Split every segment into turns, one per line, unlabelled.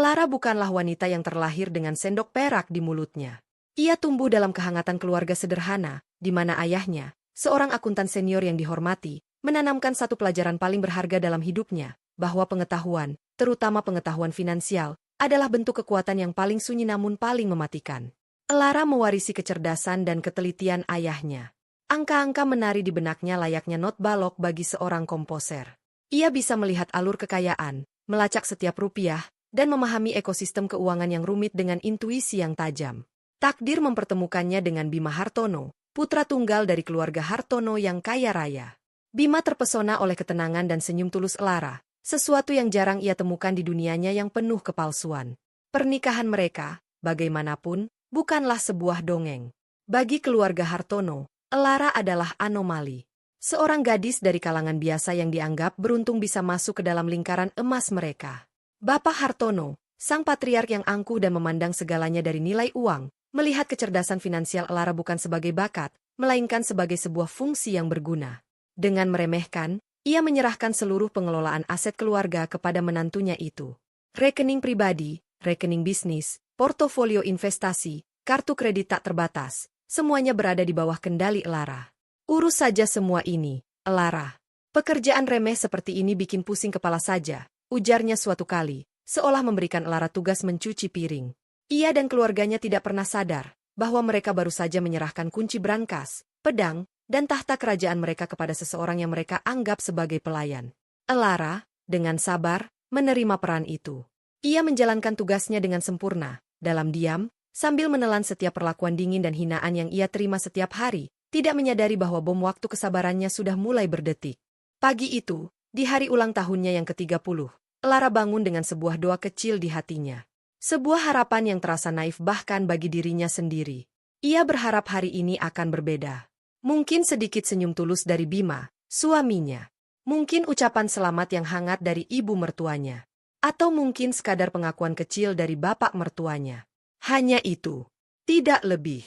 Elara bukanlah wanita yang terlahir dengan sendok perak di mulutnya. Ia tumbuh dalam kehangatan keluarga sederhana, di mana ayahnya, seorang akuntan senior yang dihormati, menanamkan satu pelajaran paling berharga dalam hidupnya, bahwa pengetahuan, terutama pengetahuan finansial, adalah bentuk kekuatan yang paling sunyi namun paling mematikan. Elara mewarisi kecerdasan dan ketelitian ayahnya. Angka-angka menari di benaknya layaknya not balok bagi seorang komposer. Ia bisa melihat alur kekayaan, melacak setiap rupiah, dan memahami ekosistem keuangan yang rumit dengan intuisi yang tajam. Takdir mempertemukannya dengan Bima Hartono, putra tunggal dari keluarga Hartono yang kaya raya. Bima terpesona oleh ketenangan dan senyum tulus Elara, sesuatu yang jarang ia temukan di dunianya yang penuh kepalsuan. Pernikahan mereka, bagaimanapun, bukanlah sebuah dongeng. Bagi keluarga Hartono, Elara adalah anomali. Seorang gadis dari kalangan biasa yang dianggap beruntung bisa masuk ke dalam lingkaran emas mereka. Bapak Hartono, sang patriark yang angkuh dan memandang segalanya dari nilai uang, melihat kecerdasan finansial Elara bukan sebagai bakat, melainkan sebagai sebuah fungsi yang berguna. Dengan meremehkan, ia menyerahkan seluruh pengelolaan aset keluarga kepada menantunya itu. Rekening pribadi, rekening bisnis, portofolio investasi, kartu kredit tak terbatas, semuanya berada di bawah kendali Elara. Urus saja semua ini, Elara. Pekerjaan remeh seperti ini bikin pusing kepala saja, ujarnya suatu kali, seolah memberikan Elara tugas mencuci piring. Ia dan keluarganya tidak pernah sadar bahwa mereka baru saja menyerahkan kunci brankas, pedang, dan tahta kerajaan mereka kepada seseorang yang mereka anggap sebagai pelayan. Elara, dengan sabar, menerima peran itu. Ia menjalankan tugasnya dengan sempurna, dalam diam, sambil menelan setiap perlakuan dingin dan hinaan yang ia terima setiap hari, tidak menyadari bahwa bom waktu kesabarannya sudah mulai berdetik. Pagi itu, di hari ulang tahunnya yang ke-30, Elara bangun dengan sebuah doa kecil di hatinya. Sebuah harapan yang terasa naif bahkan bagi dirinya sendiri. Ia berharap hari ini akan berbeda. Mungkin sedikit senyum tulus dari Bima, suaminya. Mungkin ucapan selamat yang hangat dari ibu mertuanya. Atau mungkin sekadar pengakuan kecil dari bapak mertuanya. Hanya itu. Tidak lebih.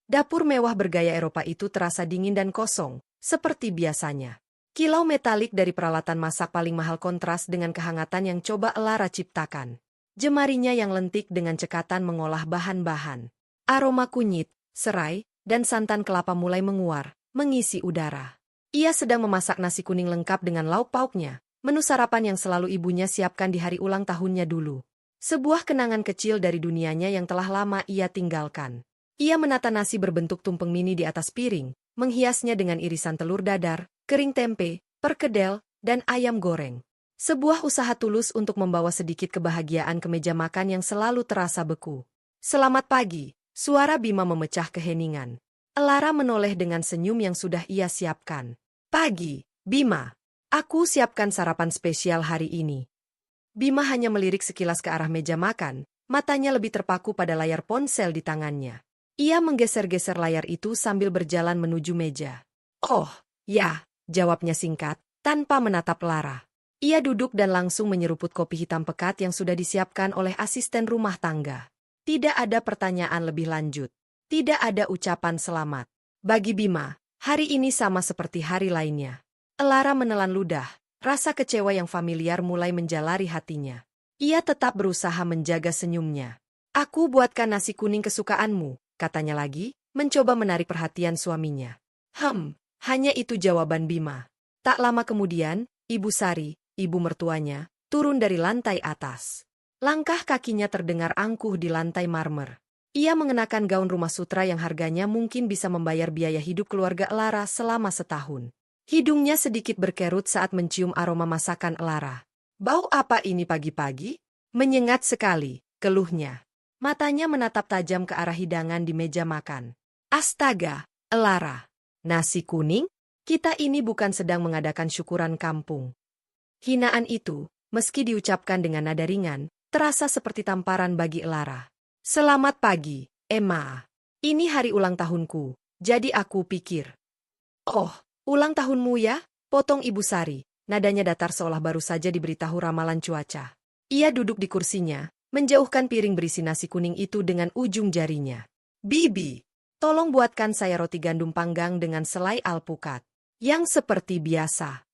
Dapur mewah bergaya Eropa itu terasa dingin dan kosong, seperti biasanya. Kilau metalik dari peralatan masak paling mahal kontras dengan kehangatan yang coba Elara ciptakan. Jemarinya yang lentik dengan cekatan mengolah bahan-bahan. Aroma kunyit, serai, dan santan kelapa mulai menguar, mengisi udara. Ia sedang memasak nasi kuning lengkap dengan lauk pauknya, menu sarapan yang selalu ibunya siapkan di hari ulang tahunnya dulu. Sebuah kenangan kecil dari dunianya yang telah lama ia tinggalkan. Ia menata nasi berbentuk tumpeng mini di atas piring, menghiasnya dengan irisan telur dadar, kering tempe, perkedel, dan ayam goreng. Sebuah usaha tulus untuk membawa sedikit kebahagiaan ke meja makan yang selalu terasa beku. Selamat pagi, suara Bima memecah keheningan. Elara menoleh dengan senyum yang sudah ia siapkan. Pagi, Bima. Aku siapkan sarapan spesial hari ini. Bima hanya melirik sekilas ke arah meja makan, matanya lebih terpaku pada layar ponsel di tangannya. Ia menggeser-geser layar itu sambil berjalan menuju meja. Oh, ya, jawabnya singkat, tanpa menatap Elara. Ia duduk dan langsung menyeruput kopi hitam pekat yang sudah disiapkan oleh asisten rumah tangga. Tidak ada pertanyaan lebih lanjut. Tidak ada ucapan selamat. Bagi Bima, hari ini sama seperti hari lainnya. Elara menelan ludah, rasa kecewa yang familiar mulai menjalari hatinya. Ia tetap berusaha menjaga senyumnya. Aku buatkan nasi kuning kesukaanmu, katanya lagi, mencoba menarik perhatian suaminya. Hanya itu jawaban Bima. Tak lama kemudian, Ibu Sari, ibu mertuanya, turun dari lantai atas. Langkah kakinya terdengar angkuh di lantai marmer. Ia mengenakan gaun rumah sutra yang harganya mungkin bisa membayar biaya hidup keluarga Elara selama setahun. Hidungnya sedikit berkerut saat mencium aroma masakan Elara. Bau apa ini pagi-pagi? Menyengat sekali, keluhnya. Matanya menatap tajam ke arah hidangan di meja makan. Astaga, Elara. Nasi kuning? Kita ini bukan sedang mengadakan syukuran kampung. Hinaan itu, meski diucapkan dengan nada ringan, terasa seperti tamparan bagi Elara. Selamat pagi, Emma. Ini hari ulang tahunku, jadi aku pikir. Oh, ulang tahunmu ya? Potong Ibu Sari, nadanya datar seolah baru saja diberitahu ramalan cuaca. Ia duduk di kursinya, menjauhkan piring berisi nasi kuning itu dengan ujung jarinya. Bibi, tolong buatkan saya roti gandum panggang dengan selai alpukat. Yang seperti biasa.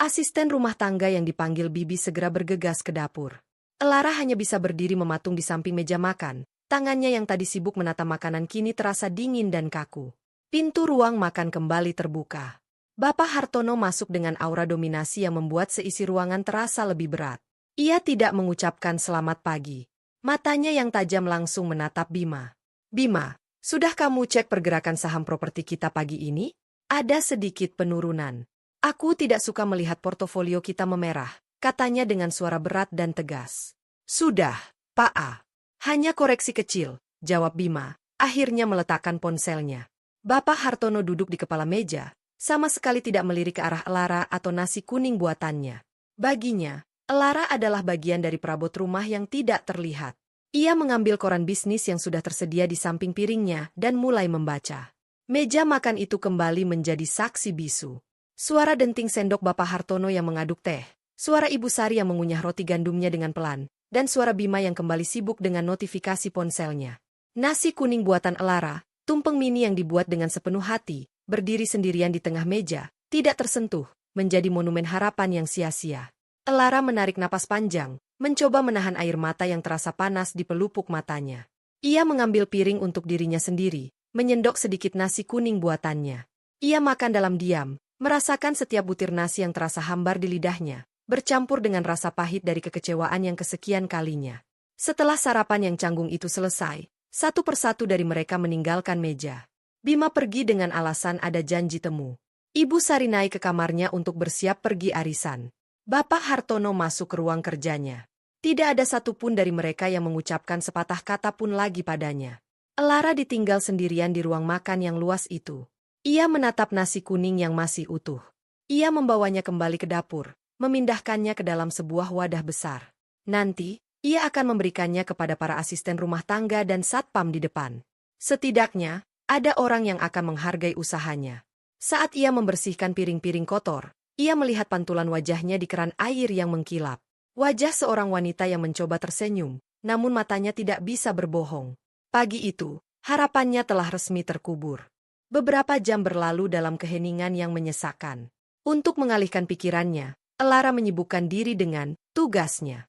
Asisten rumah tangga yang dipanggil Bibi segera bergegas ke dapur. Elara hanya bisa berdiri mematung di samping meja makan. Tangannya yang tadi sibuk menata makanan kini terasa dingin dan kaku. Pintu ruang makan kembali terbuka. Bapak Hartono masuk dengan aura dominasi yang membuat seisi ruangan terasa lebih berat. Ia tidak mengucapkan selamat pagi. Matanya yang tajam langsung menatap Bima. Bima, sudah kamu cek pergerakan saham properti kita pagi ini? Ada sedikit penurunan. Aku tidak suka melihat portofolio kita memerah, katanya dengan suara berat dan tegas. Sudah, Pak A. Hanya koreksi kecil, jawab Bima, akhirnya meletakkan ponselnya. Bapak Hartono duduk di kepala meja, sama sekali tidak melirik ke arah Elara atau nasi kuning buatannya. Baginya, Elara adalah bagian dari perabot rumah yang tidak terlihat. Ia mengambil koran bisnis yang sudah tersedia di samping piringnya dan mulai membaca. Meja makan itu kembali menjadi saksi bisu. Suara denting sendok Bapak Hartono yang mengaduk teh, suara Ibu Sari yang mengunyah roti gandumnya dengan pelan, dan suara Bima yang kembali sibuk dengan notifikasi ponselnya. Nasi kuning buatan Elara, tumpeng mini yang dibuat dengan sepenuh hati, berdiri sendirian di tengah meja, tidak tersentuh, menjadi monumen harapan yang sia-sia. Elara menarik napas panjang, mencoba menahan air mata yang terasa panas di pelupuk matanya. Ia mengambil piring untuk dirinya sendiri, menyendok sedikit nasi kuning buatannya. Ia makan dalam diam, merasakan setiap butir nasi yang terasa hambar di lidahnya, bercampur dengan rasa pahit dari kekecewaan yang kesekian kalinya. Setelah sarapan yang canggung itu selesai, satu persatu dari mereka meninggalkan meja. Bima pergi dengan alasan ada janji temu. Ibu Sari naik ke kamarnya untuk bersiap pergi arisan. Bapak Hartono masuk ke ruang kerjanya. Tidak ada satupun dari mereka yang mengucapkan sepatah kata pun lagi padanya. Elara ditinggal sendirian di ruang makan yang luas itu. Ia menatap nasi kuning yang masih utuh. Ia membawanya kembali ke dapur, memindahkannya ke dalam sebuah wadah besar. Nanti, ia akan memberikannya kepada para asisten rumah tangga dan satpam di depan. Setidaknya, ada orang yang akan menghargai usahanya. Saat ia membersihkan piring-piring kotor, ia melihat pantulan wajahnya di keran air yang mengkilap. Wajah seorang wanita yang mencoba tersenyum, namun matanya tidak bisa berbohong. Pagi itu, harapannya telah resmi terkubur. Beberapa jam berlalu dalam keheningan yang menyesakkan. Untuk mengalihkan pikirannya, Elara menyibukkan diri dengan tugasnya.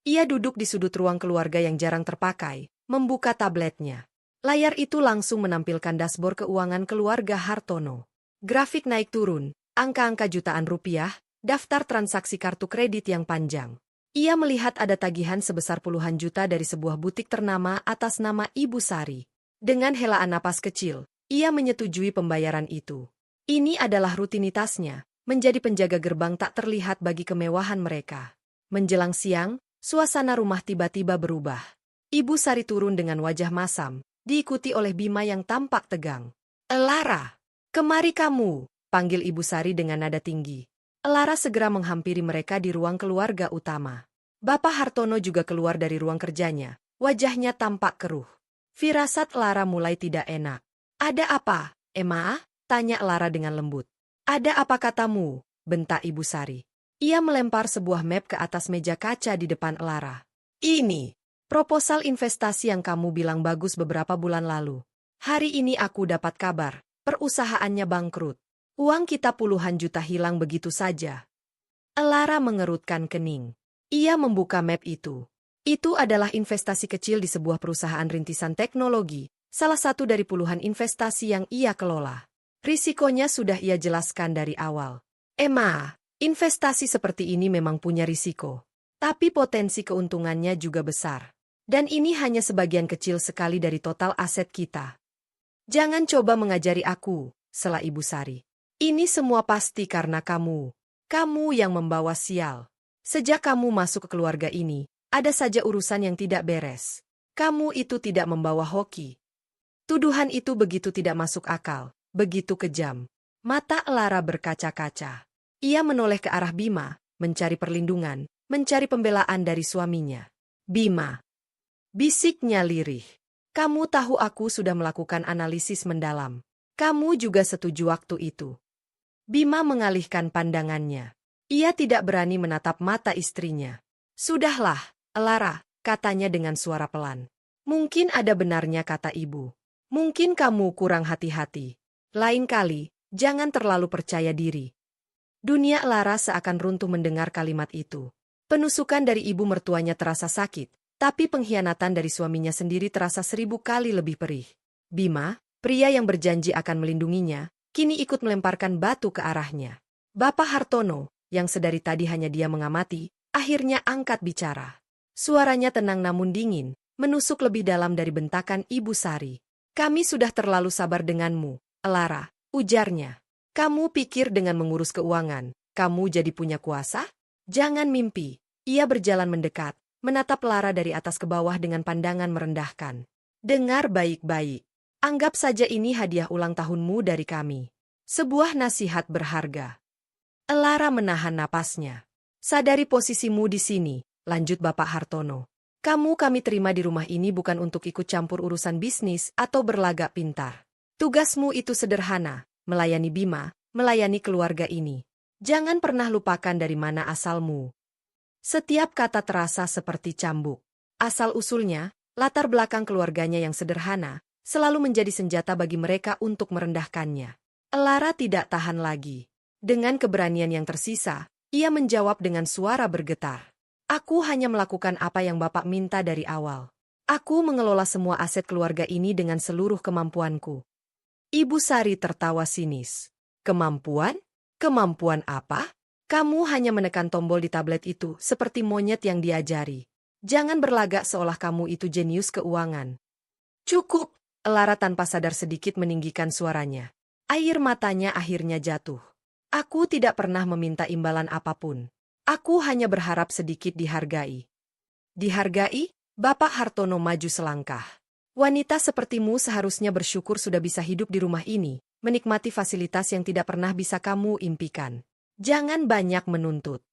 Ia duduk di sudut ruang keluarga yang jarang terpakai, membuka tabletnya. Layar itu langsung menampilkan dashboard keuangan keluarga Hartono. Grafik naik turun, angka-angka jutaan rupiah, daftar transaksi kartu kredit yang panjang. Ia melihat ada tagihan sebesar puluhan juta dari sebuah butik ternama atas nama Ibu Sari. Dengan helaan napas kecil, ia menyetujui pembayaran itu. Ini adalah rutinitasnya, menjadi penjaga gerbang tak terlihat bagi kemewahan mereka. Menjelang siang, suasana rumah tiba-tiba berubah. Ibu Sari turun dengan wajah masam, diikuti oleh Bima yang tampak tegang. "Elara, kemari kamu," panggil Ibu Sari dengan nada tinggi. Elara segera menghampiri mereka di ruang keluarga utama. Bapak Hartono juga keluar dari ruang kerjanya, wajahnya tampak keruh. Firasat Elara mulai tidak enak. "Ada apa, Emma?" tanya Elara dengan lembut. "Ada apa katamu?" bentak Ibu Sari. Ia melempar sebuah map ke atas meja kaca di depan Elara. "Ini, proposal investasi yang kamu bilang bagus beberapa bulan lalu. Hari ini aku dapat kabar, perusahaannya bangkrut. Uang kita puluhan juta hilang begitu saja." Elara mengerutkan kening. Ia membuka map itu. Itu adalah investasi kecil di sebuah perusahaan rintisan teknologi, salah satu dari puluhan investasi yang ia kelola. Risikonya sudah ia jelaskan dari awal. "Emma, investasi seperti ini memang punya risiko. Tapi potensi keuntungannya juga besar. Dan ini hanya sebagian kecil sekali dari total aset kita. Jangan coba mengajari aku," sela Ibu Sari. "Ini semua pasti karena kamu. Kamu yang membawa sial. Sejak kamu masuk ke keluarga ini, ada saja urusan yang tidak beres. Kamu itu tidak membawa hoki." Tuduhan itu begitu tidak masuk akal, begitu kejam. Mata Elara berkaca-kaca. Ia menoleh ke arah Bima, mencari perlindungan, mencari pembelaan dari suaminya. "Bima," bisiknya lirih. "Kamu tahu aku sudah melakukan analisis mendalam. Kamu juga setuju waktu itu." Bima mengalihkan pandangannya. Ia tidak berani menatap mata istrinya. "Sudahlah, Elara," katanya dengan suara pelan. "Mungkin ada benarnya kata ibu. Mungkin kamu kurang hati-hati. Lain kali, jangan terlalu percaya diri." Dunia Elara seakan runtuh mendengar kalimat itu. Penusukan dari ibu mertuanya terasa sakit, tapi pengkhianatan dari suaminya sendiri terasa 1000 kali lebih perih. Bima, pria yang berjanji akan melindunginya, kini ikut melemparkan batu ke arahnya. Bapak Hartono, yang sedari tadi hanya dia mengamati, akhirnya angkat bicara. Suaranya tenang namun dingin, menusuk lebih dalam dari bentakan Ibu Sari. Kami sudah terlalu sabar denganmu, Elara, ujarnya. Kamu pikir dengan mengurus keuangan, kamu jadi punya kuasa? Jangan mimpi. Ia berjalan mendekat, menatap Lara dari atas ke bawah dengan pandangan merendahkan. Dengar baik-baik. Anggap saja ini hadiah ulang tahunmu dari kami. Sebuah nasihat berharga. Elara menahan napasnya. Sadari posisimu di sini, lanjut Bapak Hartono. Kami terima di rumah ini bukan untuk ikut campur urusan bisnis atau berlagak pintar. Tugasmu itu sederhana, melayani Bima, melayani keluarga ini. Jangan pernah lupakan dari mana asalmu. Setiap kata terasa seperti cambuk. Asal-usulnya, latar belakang keluarganya yang sederhana, selalu menjadi senjata bagi mereka untuk merendahkannya. Elara tidak tahan lagi. Dengan keberanian yang tersisa, ia menjawab dengan suara bergetar. Aku hanya melakukan apa yang Bapak minta dari awal. Aku mengelola semua aset keluarga ini dengan seluruh kemampuanku. Ibu Sari tertawa sinis. Kemampuan? Kemampuan apa? Kamu hanya menekan tombol di tablet itu seperti monyet yang diajari. Jangan berlagak seolah kamu itu jenius keuangan. Cukup, Elara tanpa sadar sedikit meninggikan suaranya. Air matanya akhirnya jatuh. Aku tidak pernah meminta imbalan apapun. Aku hanya berharap sedikit dihargai. Dihargai? Bapak Hartono maju selangkah. Wanita sepertimu seharusnya bersyukur sudah bisa hidup di rumah ini, menikmati fasilitas yang tidak pernah bisa kamu impikan. Jangan banyak menuntut.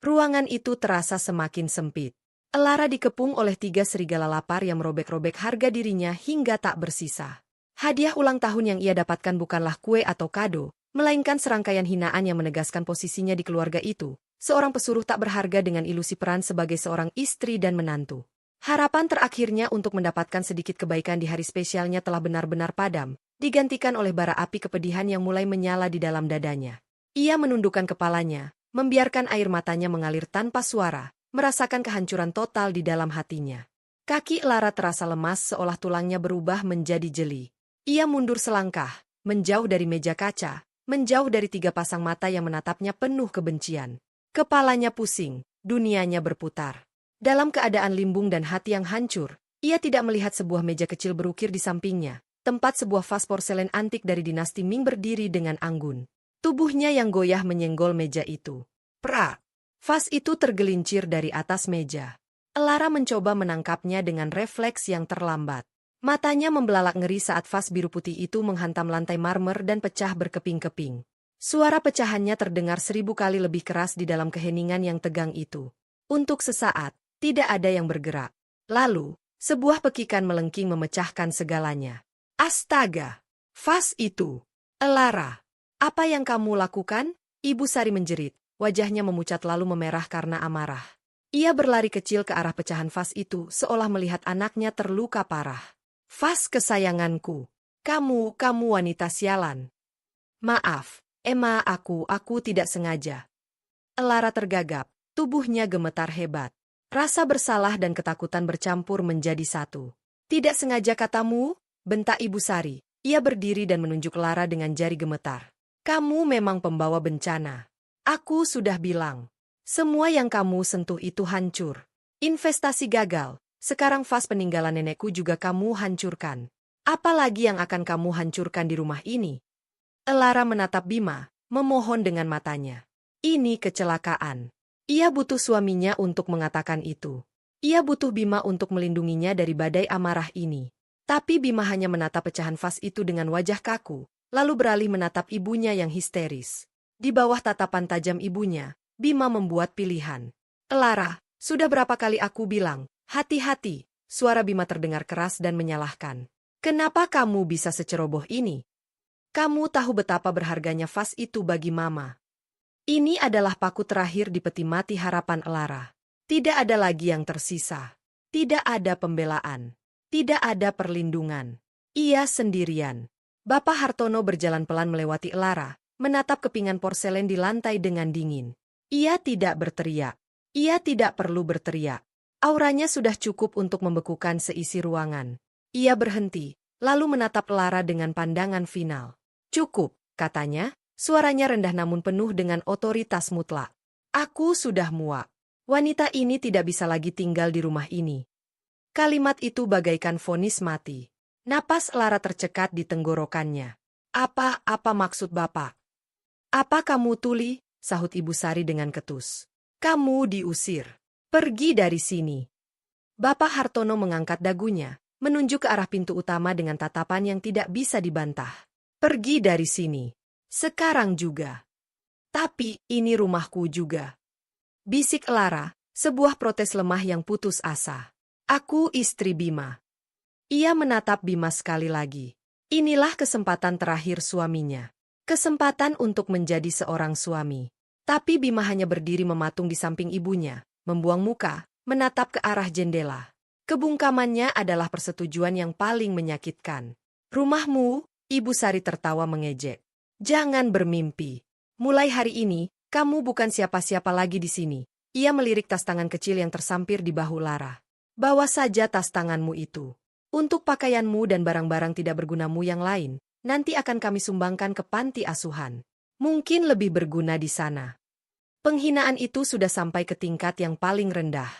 Ruangan itu terasa semakin sempit. Elara dikepung oleh 3 serigala lapar yang merobek-robek harga dirinya hingga tak bersisa. Hadiah ulang tahun yang ia dapatkan bukanlah kue atau kado, melainkan serangkaian hinaan yang menegaskan posisinya di keluarga itu. Seorang pesuruh tak berharga dengan ilusi peran sebagai seorang istri dan menantu. Harapan terakhirnya untuk mendapatkan sedikit kebaikan di hari spesialnya telah benar-benar padam, digantikan oleh bara api kepedihan yang mulai menyala di dalam dadanya. Ia menundukkan kepalanya, membiarkan air matanya mengalir tanpa suara, merasakan kehancuran total di dalam hatinya. Kaki Lara terasa lemas seolah tulangnya berubah menjadi jeli. Ia mundur selangkah, menjauh dari meja kaca, menjauh dari 3 pasang mata yang menatapnya penuh kebencian. Kepalanya pusing, dunianya berputar. Dalam keadaan limbung dan hati yang hancur, ia tidak melihat sebuah meja kecil berukir di sampingnya, tempat sebuah vas porselen antik dari dinasti Ming berdiri dengan anggun. Tubuhnya yang goyah menyenggol meja itu. Prak! Vas itu tergelincir dari atas meja. Elara mencoba menangkapnya dengan refleks yang terlambat. Matanya membelalak ngeri saat vas biru putih itu menghantam lantai marmer dan pecah berkeping-keping. Suara pecahannya terdengar 1000 kali lebih keras di dalam keheningan yang tegang itu. Untuk sesaat, tidak ada yang bergerak. Lalu, sebuah pekikan melengking memecahkan segalanya. Astaga! Vas itu! Elara! Apa yang kamu lakukan? Ibu Sari menjerit, wajahnya memucat lalu memerah karena amarah. Ia berlari kecil ke arah pecahan vas itu seolah melihat anaknya terluka parah. Vas kesayanganku! Kamu wanita sialan! Maaf. Emma, aku tidak sengaja. Elara tergagap, tubuhnya gemetar hebat. Rasa bersalah dan ketakutan bercampur menjadi satu. Tidak sengaja katamu, bentak Ibu Sari. Ia berdiri dan menunjuk Lara dengan jari gemetar. Kamu memang pembawa bencana. Aku sudah bilang. Semua yang kamu sentuh itu hancur. Investasi gagal. Sekarang vas peninggalan nenekku juga kamu hancurkan. Apalagi yang akan kamu hancurkan di rumah ini? Elara menatap Bima, memohon dengan matanya. Ini kecelakaan. Ia butuh suaminya untuk mengatakan itu. Ia butuh Bima untuk melindunginya dari badai amarah ini. Tapi Bima hanya menatap pecahan vas itu dengan wajah kaku, lalu beralih menatap ibunya yang histeris. Di bawah tatapan tajam ibunya, Bima membuat pilihan. Elara, sudah berapa kali aku bilang, hati-hati, suara Bima terdengar keras dan menyalahkan. Kenapa kamu bisa seceroboh ini? Kamu tahu betapa berharganya vas itu bagi Mama. Ini adalah paku terakhir di peti mati harapan Elara. Tidak ada lagi yang tersisa. Tidak ada pembelaan. Tidak ada perlindungan. Ia sendirian. Bapak Hartono berjalan pelan melewati Elara, menatap kepingan porselen di lantai dengan dingin. Ia tidak berteriak. Ia tidak perlu berteriak. Auranya sudah cukup untuk membekukan seisi ruangan. Ia berhenti, lalu menatap Lara dengan pandangan final. Cukup, katanya, suaranya rendah namun penuh dengan otoritas mutlak. Aku sudah muak. Wanita ini tidak bisa lagi tinggal di rumah ini. Kalimat itu bagaikan vonis mati. Napas Lara tercekat di tenggorokannya. Apa maksud Bapak? Apa kamu tuli? Sahut Ibu Sari dengan ketus. Kamu diusir. Pergi dari sini. Bapak Hartono mengangkat dagunya, menunjuk ke arah pintu utama dengan tatapan yang tidak bisa dibantah. Pergi dari sini. Sekarang juga. Tapi ini rumahku juga. Bisik Lara, sebuah protes lemah yang putus asa. Aku istri Bima. Ia menatap Bima sekali lagi. Inilah kesempatan terakhir suaminya. Kesempatan untuk menjadi seorang suami. Tapi Bima hanya berdiri mematung di samping ibunya, membuang muka, menatap ke arah jendela. Kebungkamannya adalah persetujuan yang paling menyakitkan. Rumahmu, Ibu Sari tertawa mengejek. Jangan bermimpi. Mulai hari ini, kamu bukan siapa-siapa lagi di sini. Ia melirik tas tangan kecil yang tersampir di bahu Lara. Bawa saja tas tanganmu itu. Untuk pakaianmu dan barang-barang tidak bergunamu yang lain, nanti akan kami sumbangkan ke panti asuhan. Mungkin lebih berguna di sana. Penghinaan itu sudah sampai ke tingkat yang paling rendah.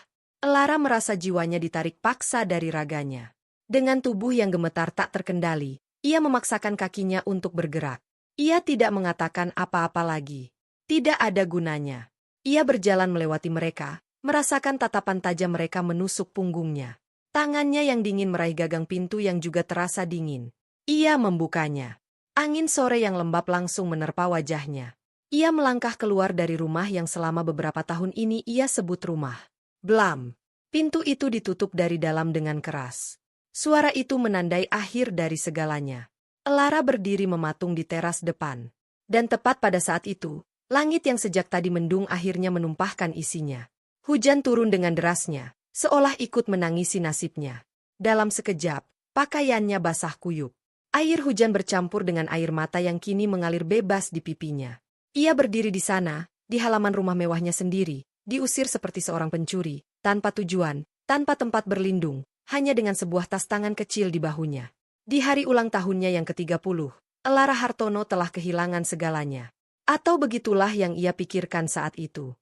Lara merasa jiwanya ditarik paksa dari raganya. Dengan tubuh yang gemetar tak terkendali, ia memaksakan kakinya untuk bergerak. Ia tidak mengatakan apa-apa lagi. Tidak ada gunanya. Ia berjalan melewati mereka, merasakan tatapan tajam mereka menusuk punggungnya. Tangannya yang dingin meraih gagang pintu yang juga terasa dingin. Ia membukanya. Angin sore yang lembab langsung menerpa wajahnya. Ia melangkah keluar dari rumah yang selama beberapa tahun ini ia sebut rumah. Blam! Pintu itu ditutup dari dalam dengan keras. Suara itu menandai akhir dari segalanya. Lara berdiri mematung di teras depan. Dan tepat pada saat itu, langit yang sejak tadi mendung akhirnya menumpahkan isinya. Hujan turun dengan derasnya, seolah ikut menangisi nasibnya. Dalam sekejap, pakaiannya basah kuyup. Air hujan bercampur dengan air mata yang kini mengalir bebas di pipinya. Ia berdiri di sana, di halaman rumah mewahnya sendiri, diusir seperti seorang pencuri, tanpa tujuan, tanpa tempat berlindung, hanya dengan sebuah tas tangan kecil di bahunya. Di hari ulang tahunnya yang ke-30, Lara Hartono telah kehilangan segalanya. Atau begitulah yang ia pikirkan saat itu.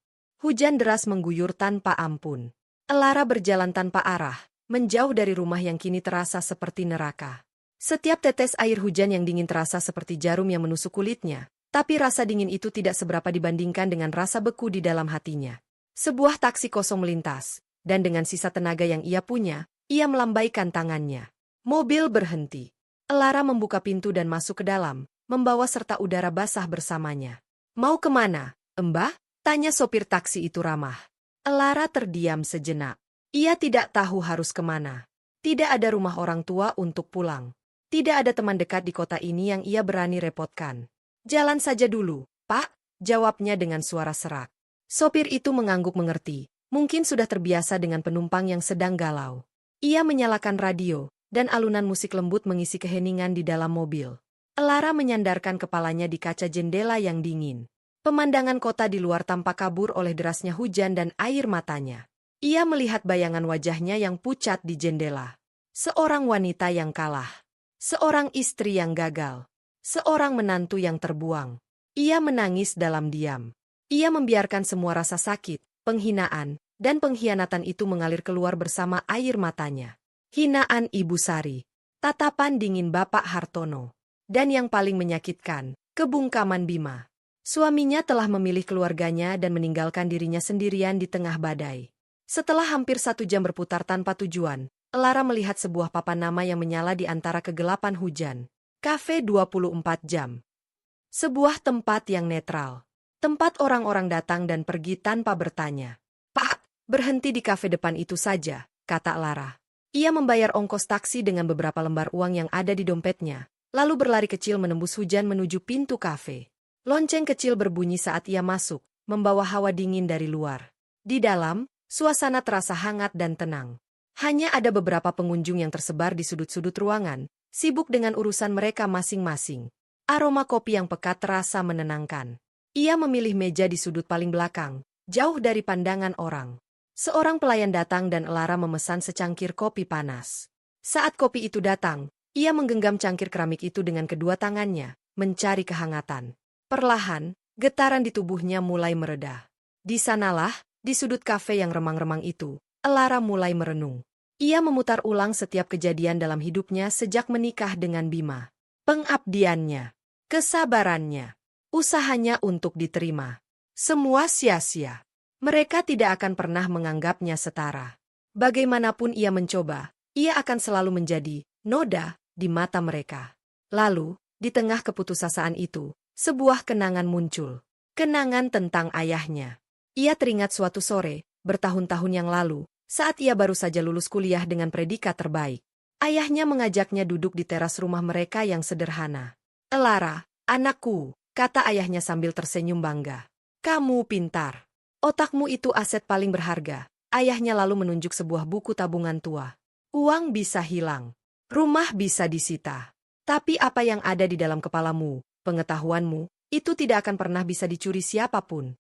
Hujan deras mengguyur tanpa ampun. Lara berjalan tanpa arah, menjauh dari rumah yang kini terasa seperti neraka. Setiap tetes air hujan yang dingin terasa seperti jarum yang menusuk kulitnya, tapi rasa dingin itu tidak seberapa dibandingkan dengan rasa beku di dalam hatinya. Sebuah taksi kosong melintas, dan dengan sisa tenaga yang ia punya, ia melambaikan tangannya. Mobil berhenti. Lara membuka pintu dan masuk ke dalam, membawa serta udara basah bersamanya. Mau kemana, Mbah? Tanya sopir taksi itu ramah. Lara terdiam sejenak. Ia tidak tahu harus kemana. Tidak ada rumah orang tua untuk pulang. Tidak ada teman dekat di kota ini yang ia berani repotkan. Jalan saja dulu, Pak, jawabnya dengan suara serak. Sopir itu mengangguk mengerti, mungkin sudah terbiasa dengan penumpang yang sedang galau. Ia menyalakan radio, dan alunan musik lembut mengisi keheningan di dalam mobil. Lara menyandarkan kepalanya di kaca jendela yang dingin. Pemandangan kota di luar tampak kabur oleh derasnya hujan dan air matanya. Ia melihat bayangan wajahnya yang pucat di jendela. Seorang wanita yang kalah. Seorang istri yang gagal. Seorang menantu yang terbuang. Ia menangis dalam diam. Ia membiarkan semua rasa sakit, penghinaan, dan pengkhianatan itu mengalir keluar bersama air matanya. Hinaan Ibu Sari. Tatapan dingin Bapak Hartono. Dan yang paling menyakitkan, kebungkaman Bima. Suaminya telah memilih keluarganya dan meninggalkan dirinya sendirian di tengah badai. Setelah hampir 1 jam berputar tanpa tujuan, Lara melihat sebuah papan nama yang menyala di antara kegelapan hujan. Cafe 24 jam. Sebuah tempat yang netral. Tempat orang-orang datang dan pergi tanpa bertanya. Pak, berhenti di kafe depan itu saja, kata Lara. Ia membayar ongkos taksi dengan beberapa lembar uang yang ada di dompetnya, lalu berlari kecil menembus hujan menuju pintu kafe. Lonceng kecil berbunyi saat ia masuk, membawa hawa dingin dari luar. Di dalam, suasana terasa hangat dan tenang. Hanya ada beberapa pengunjung yang tersebar di sudut-sudut ruangan, sibuk dengan urusan mereka masing-masing. Aroma kopi yang pekat terasa menenangkan. Ia memilih meja di sudut paling belakang, jauh dari pandangan orang. Seorang pelayan datang dan Elara memesan secangkir kopi panas. Saat kopi itu datang, ia menggenggam cangkir keramik itu dengan kedua tangannya, mencari kehangatan. Perlahan, getaran di tubuhnya mulai mereda. Di sanalah, di sudut kafe yang remang-remang itu, Elara mulai merenung. Ia memutar ulang setiap kejadian dalam hidupnya sejak menikah dengan Bima. Pengabdiannya, kesabarannya, usahanya untuk diterima. Semua sia-sia. Mereka tidak akan pernah menganggapnya setara. Bagaimanapun ia mencoba, ia akan selalu menjadi noda di mata mereka. Lalu, di tengah keputusasaan itu, sebuah kenangan muncul. Kenangan tentang ayahnya. Ia teringat suatu sore, bertahun-tahun yang lalu, saat ia baru saja lulus kuliah dengan predikat terbaik. Ayahnya mengajaknya duduk di teras rumah mereka yang sederhana. "Elara, anakku," kata ayahnya sambil tersenyum bangga. "Kamu pintar. Otakmu itu aset paling berharga." Ayahnya lalu menunjuk sebuah buku tabungan tua. "Uang bisa hilang. Rumah bisa disita. Tapi apa yang ada di dalam kepalamu, pengetahuanmu, itu tidak akan pernah bisa dicuri siapapun."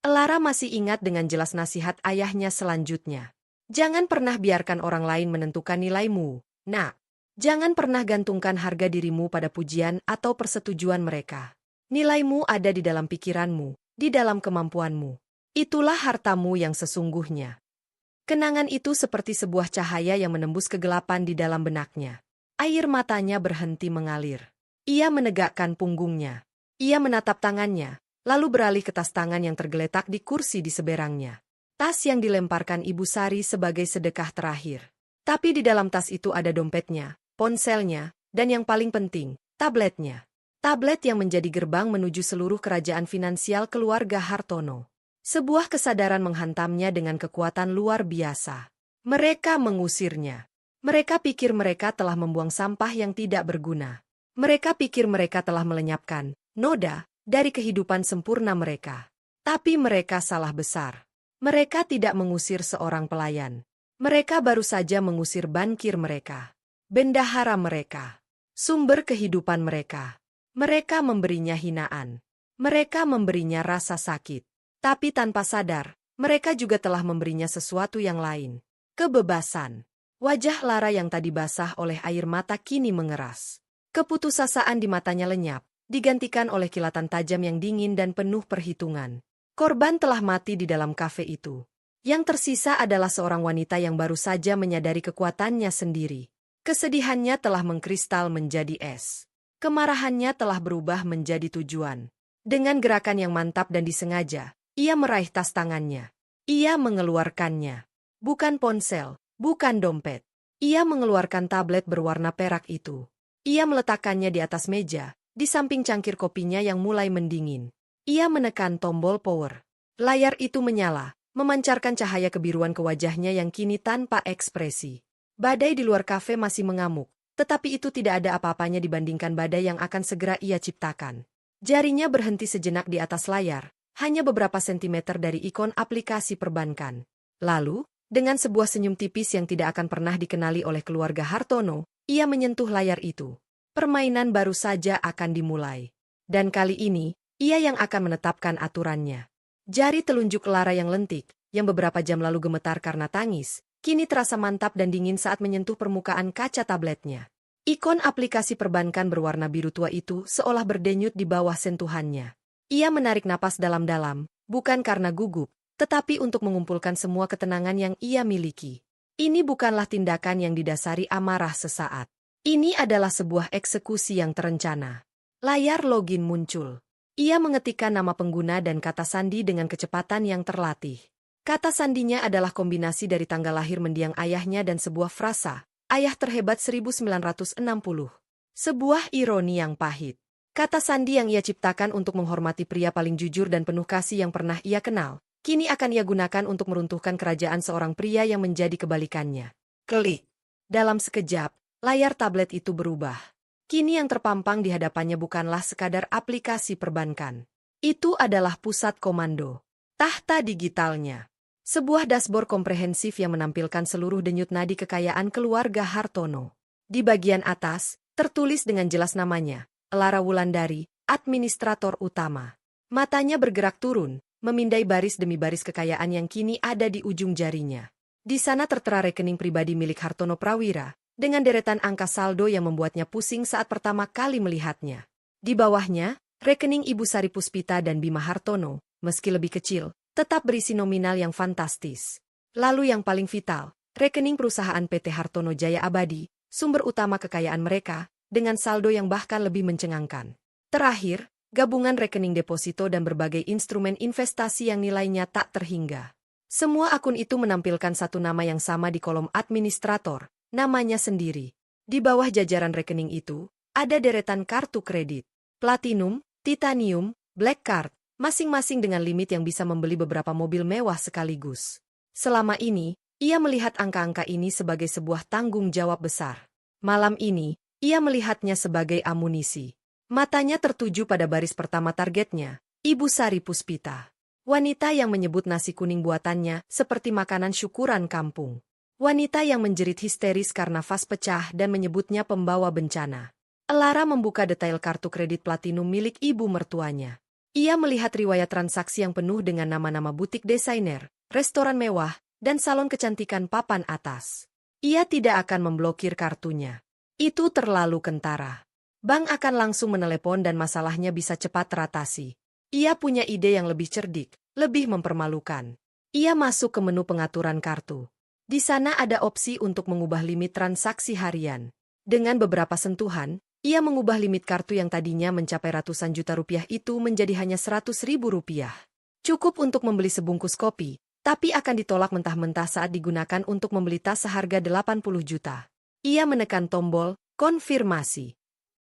Elara masih ingat dengan jelas nasihat ayahnya selanjutnya. "Jangan pernah biarkan orang lain menentukan nilaimu, nak. Jangan pernah gantungkan harga dirimu pada pujian atau persetujuan mereka. Nilaimu ada di dalam pikiranmu, di dalam kemampuanmu. Itulah hartamu yang sesungguhnya." Kenangan itu seperti sebuah cahaya yang menembus kegelapan di dalam benaknya. Air matanya berhenti mengalir. Ia menegakkan punggungnya. Ia menatap tangannya, lalu beralih ke tas tangan yang tergeletak di kursi di seberangnya. Tas yang dilemparkan Ibu Sari sebagai sedekah terakhir. Tapi di dalam tas itu ada dompetnya, ponselnya, dan yang paling penting, tabletnya. Tablet yang menjadi gerbang menuju seluruh kerajaan finansial keluarga Hartono. Sebuah kesadaran menghantamnya dengan kekuatan luar biasa. Mereka mengusirnya. Mereka pikir mereka telah membuang sampah yang tidak berguna. Mereka pikir mereka telah melenyapkan noda dari kehidupan sempurna mereka. Tapi mereka salah besar. Mereka tidak mengusir seorang pelayan. Mereka baru saja mengusir bankir mereka. Bendahara mereka. Sumber kehidupan mereka. Mereka memberinya hinaan. Mereka memberinya rasa sakit. Tapi tanpa sadar, mereka juga telah memberinya sesuatu yang lain. Kebebasan. Wajah Lara yang tadi basah oleh air mata kini mengeras. Keputusasaan di matanya lenyap, digantikan oleh kilatan tajam yang dingin dan penuh perhitungan. Korban telah mati di dalam kafe itu. Yang tersisa adalah seorang wanita yang baru saja menyadari kekuatannya sendiri. Kesedihannya telah mengkristal menjadi es. Kemarahannya telah berubah menjadi tujuan. Dengan gerakan yang mantap dan disengaja, ia meraih tas tangannya. Ia mengeluarkannya. Bukan ponsel, bukan dompet. Ia mengeluarkan tablet berwarna perak itu. Ia meletakkannya di atas meja, di samping cangkir kopinya yang mulai mendingin. Ia menekan tombol power. Layar itu menyala, memancarkan cahaya kebiruan ke wajahnya yang kini tanpa ekspresi. Badai di luar kafe masih mengamuk, tetapi itu tidak ada apa-apanya dibandingkan badai yang akan segera ia ciptakan. Jarinya berhenti sejenak di atas layar, hanya beberapa sentimeter dari ikon aplikasi perbankan. Lalu, dengan sebuah senyum tipis yang tidak akan pernah dikenali oleh keluarga Hartono, ia menyentuh layar itu. Permainan baru saja akan dimulai. Dan kali ini, ia yang akan menetapkan aturannya. Jari telunjuk Lara yang lentik, yang beberapa jam lalu gemetar karena tangis, kini terasa mantap dan dingin saat menyentuh permukaan kaca tabletnya. Ikon aplikasi perbankan berwarna biru tua itu seolah berdenyut di bawah sentuhannya. Ia menarik napas dalam-dalam, bukan karena gugup, tetapi untuk mengumpulkan semua ketenangan yang ia miliki. Ini bukanlah tindakan yang didasari amarah sesaat. Ini adalah sebuah eksekusi yang terencana. Layar login muncul. Ia mengetikkan nama pengguna dan kata sandi dengan kecepatan yang terlatih. Kata sandinya adalah kombinasi dari tanggal lahir mendiang ayahnya dan sebuah frasa, "Ayah terhebat 1960. Sebuah ironi yang pahit. Kata sandi yang ia ciptakan untuk menghormati pria paling jujur dan penuh kasih yang pernah ia kenal, kini akan ia gunakan untuk meruntuhkan kerajaan seorang pria yang menjadi kebalikannya. Klik. Dalam sekejap, layar tablet itu berubah. Kini yang terpampang di hadapannya bukanlah sekadar aplikasi perbankan. Itu adalah pusat komando. Tahta digitalnya. Sebuah dashboard komprehensif yang menampilkan seluruh denyut nadi kekayaan keluarga Hartono. Di bagian atas, tertulis dengan jelas namanya, Elara Wulandari, administrator utama. Matanya bergerak turun, memindai baris demi baris kekayaan yang kini ada di ujung jarinya. Di sana tertera rekening pribadi milik Hartono Prawira, dengan deretan angka saldo yang membuatnya pusing saat pertama kali melihatnya. Di bawahnya, rekening Ibu Sari Puspita dan Bima Hartono, meski lebih kecil, tetap berisi nominal yang fantastis. Lalu yang paling vital, rekening perusahaan PT Hartono Jaya Abadi, sumber utama kekayaan mereka, dengan saldo yang bahkan lebih mencengangkan. Terakhir, gabungan rekening deposito dan berbagai instrumen investasi yang nilainya tak terhingga. Semua akun itu menampilkan satu nama yang sama di kolom administrator, namanya sendiri. Di bawah jajaran rekening itu, ada deretan kartu kredit, Platinum, Titanium, Black Card, masing-masing dengan limit yang bisa membeli beberapa mobil mewah sekaligus. Selama ini, ia melihat angka-angka ini sebagai sebuah tanggung jawab besar. Malam ini, ia melihatnya sebagai amunisi. Matanya tertuju pada baris pertama targetnya, Ibu Sari Puspita. Wanita yang menyebut nasi kuning buatannya seperti makanan syukuran kampung. Wanita yang menjerit histeris karena vas pecah dan menyebutnya pembawa bencana. Elara membuka detail kartu kredit platinum milik ibu mertuanya. Ia melihat riwayat transaksi yang penuh dengan nama-nama butik desainer, restoran mewah, dan salon kecantikan papan atas. Ia tidak akan memblokir kartunya. Itu terlalu kentara. Bank akan langsung menelepon dan masalahnya bisa cepat teratasi. Ia punya ide yang lebih cerdik, lebih mempermalukan. Ia masuk ke menu pengaturan kartu. Di sana ada opsi untuk mengubah limit transaksi harian. Dengan beberapa sentuhan, ia mengubah limit kartu yang tadinya mencapai ratusan juta rupiah itu menjadi hanya 100.000 rupiah. Cukup untuk membeli sebungkus kopi, tapi akan ditolak mentah-mentah saat digunakan untuk membeli tas seharga 80 juta. Ia menekan tombol konfirmasi.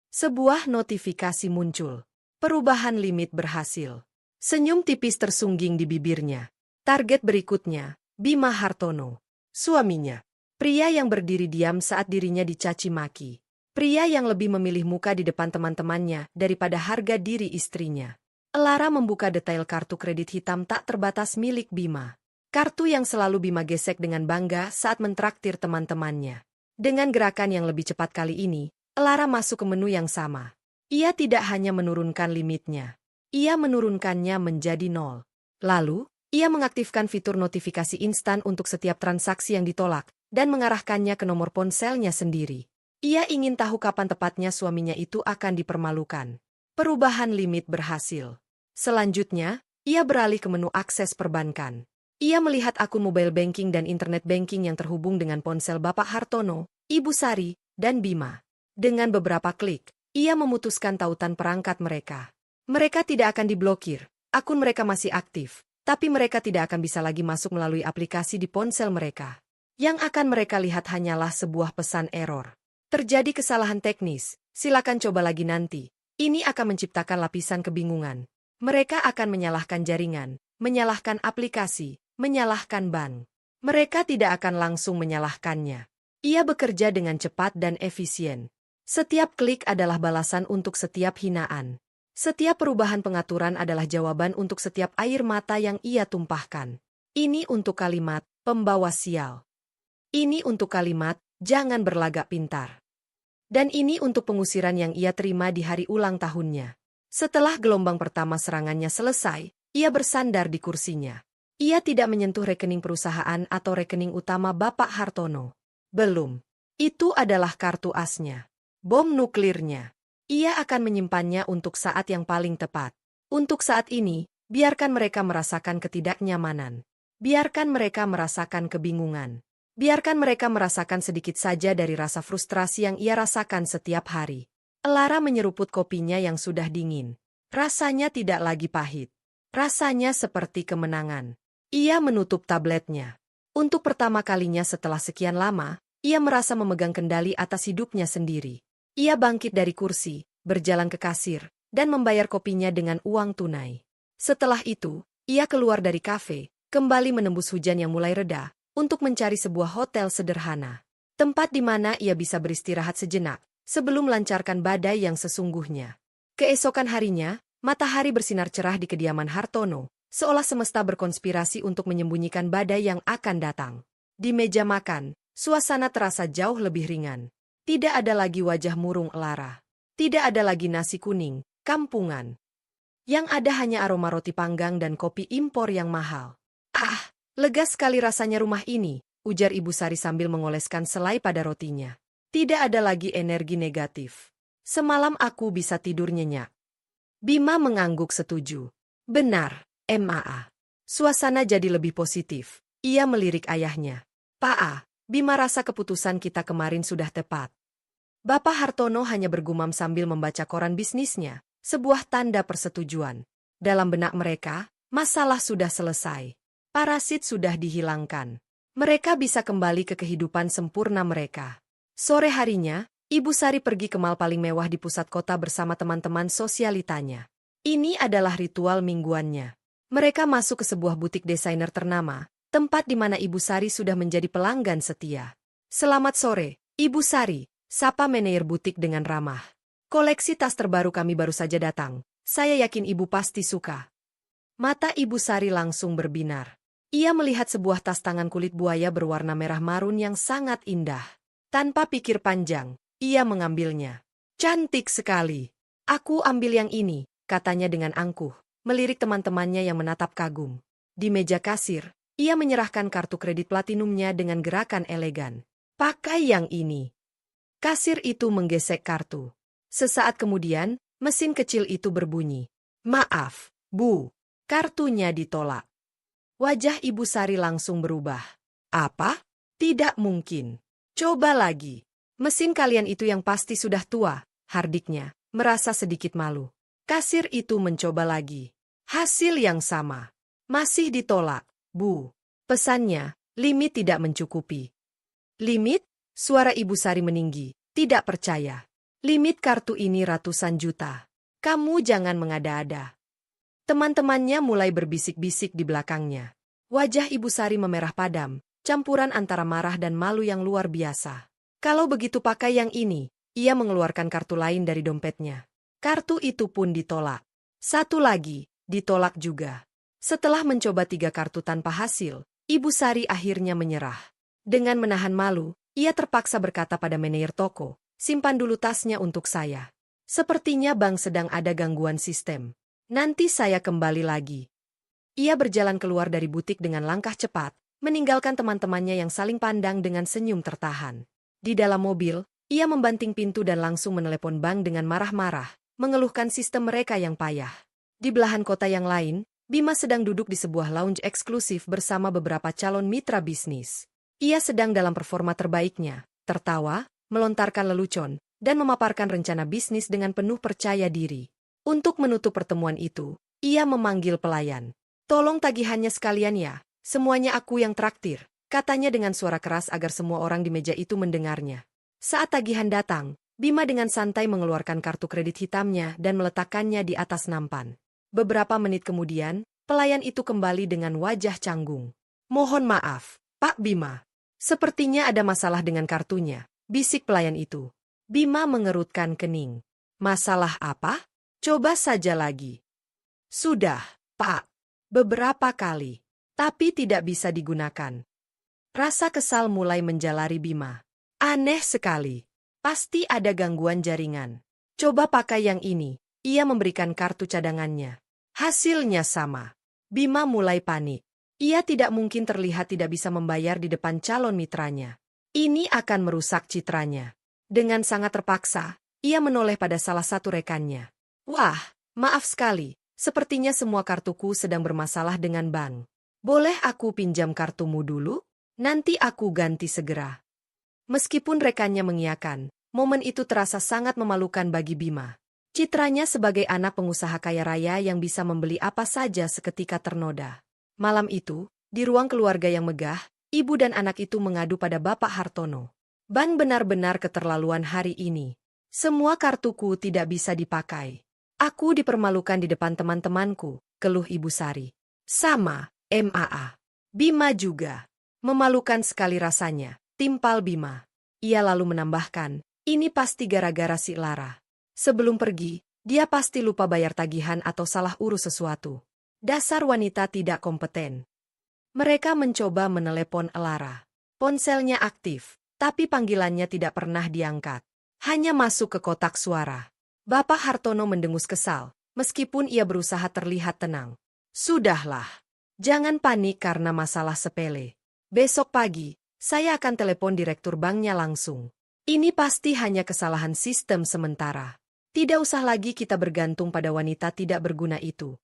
Sebuah notifikasi muncul. Perubahan limit berhasil. Senyum tipis tersungging di bibirnya. Target berikutnya, Bima Hartono. Suaminya. Pria yang berdiri diam saat dirinya dicaci maki. Pria yang lebih memilih muka di depan teman-temannya daripada harga diri istrinya. Elara membuka detail kartu kredit hitam tak terbatas milik Bima. Kartu yang selalu Bima gesek dengan bangga saat mentraktir teman-temannya. Dengan gerakan yang lebih cepat kali ini, Elara masuk ke menu yang sama. Ia tidak hanya menurunkan limitnya. Ia menurunkannya menjadi 0. Lalu, ia mengaktifkan fitur notifikasi instan untuk setiap transaksi yang ditolak, dan mengarahkannya ke nomor ponselnya sendiri. Ia ingin tahu kapan tepatnya suaminya itu akan dipermalukan. Perubahan limit berhasil. Selanjutnya, ia beralih ke menu akses perbankan. Ia melihat akun mobile banking dan internet banking yang terhubung dengan ponsel Bapak Hartono, Ibu Sari, dan Bima. Dengan beberapa klik, ia memutuskan tautan perangkat mereka. Mereka tidak akan diblokir, akun mereka masih aktif, tapi mereka tidak akan bisa lagi masuk melalui aplikasi di ponsel mereka. Yang akan mereka lihat hanyalah sebuah pesan error. Terjadi kesalahan teknis, silakan coba lagi nanti. Ini akan menciptakan lapisan kebingungan. Mereka akan menyalahkan jaringan, menyalahkan aplikasi, menyalahkan bank. Mereka tidak akan langsung menyalahkannya. Ia bekerja dengan cepat dan efisien. Setiap klik adalah balasan untuk setiap hinaan. Setiap perubahan pengaturan adalah jawaban untuk setiap air mata yang ia tumpahkan. Ini untuk kalimat, pembawa sial. Ini untuk kalimat, jangan berlagak pintar. Dan ini untuk pengusiran yang ia terima di hari ulang tahunnya. Setelah gelombang pertama serangannya selesai, ia bersandar di kursinya. Ia tidak menyentuh rekening perusahaan atau rekening utama Bapak Hartono. Belum. Itu adalah kartu asnya. Bom nuklirnya. Ia akan menyimpannya untuk saat yang paling tepat. Untuk saat ini, biarkan mereka merasakan ketidaknyamanan. Biarkan mereka merasakan kebingungan. Biarkan mereka merasakan sedikit saja dari rasa frustrasi yang ia rasakan setiap hari. Elara menyeruput kopinya yang sudah dingin. Rasanya tidak lagi pahit. Rasanya seperti kemenangan. Ia menutup tabletnya. Untuk pertama kalinya setelah sekian lama, ia merasa memegang kendali atas hidupnya sendiri. Ia bangkit dari kursi, berjalan ke kasir, dan membayar kopinya dengan uang tunai. Setelah itu, ia keluar dari kafe, kembali menembus hujan yang mulai reda, untuk mencari sebuah hotel sederhana. Tempat di mana ia bisa beristirahat sejenak, sebelum melancarkan badai yang sesungguhnya. Keesokan harinya, matahari bersinar cerah di kediaman Hartono, seolah semesta berkonspirasi untuk menyembunyikan badai yang akan datang. Di meja makan, suasana terasa jauh lebih ringan. Tidak ada lagi wajah murung Elara. Tidak ada lagi nasi kuning, kampungan. Yang ada hanya aroma roti panggang dan kopi impor yang mahal. Ah, lega sekali rasanya rumah ini, ujar Ibu Sari sambil mengoleskan selai pada rotinya. Tidak ada lagi energi negatif. Semalam aku bisa tidur nyenyak. Bima mengangguk setuju. Benar, MAA. Suasana jadi lebih positif. Ia melirik ayahnya. Pak A, Bima rasa keputusan kita kemarin sudah tepat. Bapak Hartono hanya bergumam sambil membaca koran bisnisnya, sebuah tanda persetujuan. Dalam benak mereka, masalah sudah selesai. Parasit sudah dihilangkan. Mereka bisa kembali ke kehidupan sempurna mereka. Sore harinya, Ibu Sari pergi ke mal paling mewah di pusat kota bersama teman-teman sosialitanya. Ini adalah ritual mingguannya. Mereka masuk ke sebuah butik desainer ternama, tempat di mana Ibu Sari sudah menjadi pelanggan setia. Selamat sore, Ibu Sari. Sapa manajer butik dengan ramah. Koleksi tas terbaru kami baru saja datang. Saya yakin ibu pasti suka. Mata Ibu Sari langsung berbinar. Ia melihat sebuah tas tangan kulit buaya berwarna merah marun yang sangat indah. Tanpa pikir panjang, ia mengambilnya. Cantik sekali. Aku ambil yang ini, katanya dengan angkuh, melirik teman-temannya yang menatap kagum. Di meja kasir, ia menyerahkan kartu kredit platinumnya dengan gerakan elegan. Pakai yang ini. Kasir itu menggesek kartu. Sesaat kemudian, mesin kecil itu berbunyi. Maaf, Bu. Kartunya ditolak. Wajah Ibu Sari langsung berubah. Apa? Tidak mungkin. Coba lagi. Mesin kalian itu yang pasti sudah tua, hardiknya, merasa sedikit malu. Kasir itu mencoba lagi. Hasil yang sama. Masih ditolak, Bu. Pesannya, limit tidak mencukupi. Limit? Suara Ibu Sari meninggi. Tidak percaya. Limit kartu ini ratusan juta. Kamu jangan mengada-ada. Teman-temannya mulai berbisik-bisik di belakangnya. Wajah Ibu Sari memerah padam, campuran antara marah dan malu yang luar biasa. Kalau begitu pakai yang ini, ia mengeluarkan kartu lain dari dompetnya. Kartu itu pun ditolak. Satu lagi, ditolak juga. Setelah mencoba 3 kartu tanpa hasil, Ibu Sari akhirnya menyerah. Dengan menahan malu, ia terpaksa berkata pada manajer toko, simpan dulu tasnya untuk saya. Sepertinya Bang sedang ada gangguan sistem. Nanti saya kembali lagi. Ia berjalan keluar dari butik dengan langkah cepat, meninggalkan teman-temannya yang saling pandang dengan senyum tertahan. Di dalam mobil, ia membanting pintu dan langsung menelepon Bang dengan marah-marah, mengeluhkan sistem mereka yang payah. Di belahan kota yang lain, Bima sedang duduk di sebuah lounge eksklusif bersama beberapa calon mitra bisnis. Ia sedang dalam performa terbaiknya, tertawa, melontarkan lelucon, dan memaparkan rencana bisnis dengan penuh percaya diri. Untuk menutup pertemuan itu, ia memanggil pelayan. Tolong tagihannya sekalian ya, semuanya aku yang traktir, katanya dengan suara keras agar semua orang di meja itu mendengarnya. Saat tagihan datang, Bima dengan santai mengeluarkan kartu kredit hitamnya dan meletakkannya di atas nampan. Beberapa menit kemudian, pelayan itu kembali dengan wajah canggung. Mohon maaf, Pak Bima. Sepertinya ada masalah dengan kartunya, bisik pelayan itu. Bima mengerutkan kening. Masalah apa? Coba saja lagi. Sudah, Pak. Beberapa kali. Tapi tidak bisa digunakan. Rasa kesal mulai menjalari Bima. Aneh sekali. Pasti ada gangguan jaringan. Coba pakai yang ini. Ia memberikan kartu cadangannya. Hasilnya sama. Bima mulai panik. Ia tidak mungkin terlihat tidak bisa membayar di depan calon mitranya. Ini akan merusak citranya. Dengan sangat terpaksa, ia menoleh pada salah satu rekannya. Wah, maaf sekali. Sepertinya semua kartuku sedang bermasalah dengan bank. Boleh aku pinjam kartumu dulu? Nanti aku ganti segera. Meskipun rekannya mengiyakan, momen itu terasa sangat memalukan bagi Bima. Citranya sebagai anak pengusaha kaya raya yang bisa membeli apa saja seketika ternoda. Malam itu, di ruang keluarga yang megah, ibu dan anak itu mengadu pada Bapak Hartono. Bang benar-benar keterlaluan hari ini. Semua kartuku tidak bisa dipakai. Aku dipermalukan di depan teman-temanku, keluh Ibu Sari. Sama, MAA. Bima juga. Memalukan sekali rasanya, timpal Bima. Ia lalu menambahkan, ini pasti gara-gara si Lara. Sebelum pergi, dia pasti lupa bayar tagihan atau salah urus sesuatu. Dasar wanita tidak kompeten. Mereka mencoba menelepon Lara. Ponselnya aktif, tapi panggilannya tidak pernah diangkat. Hanya masuk ke kotak suara. Bapak Hartono mendengus kesal, meskipun ia berusaha terlihat tenang. Sudahlah. Jangan panik karena masalah sepele. Besok pagi, saya akan telepon direktur banknya langsung. Ini pasti hanya kesalahan sistem sementara. Tidak usah lagi kita bergantung pada wanita tidak berguna itu.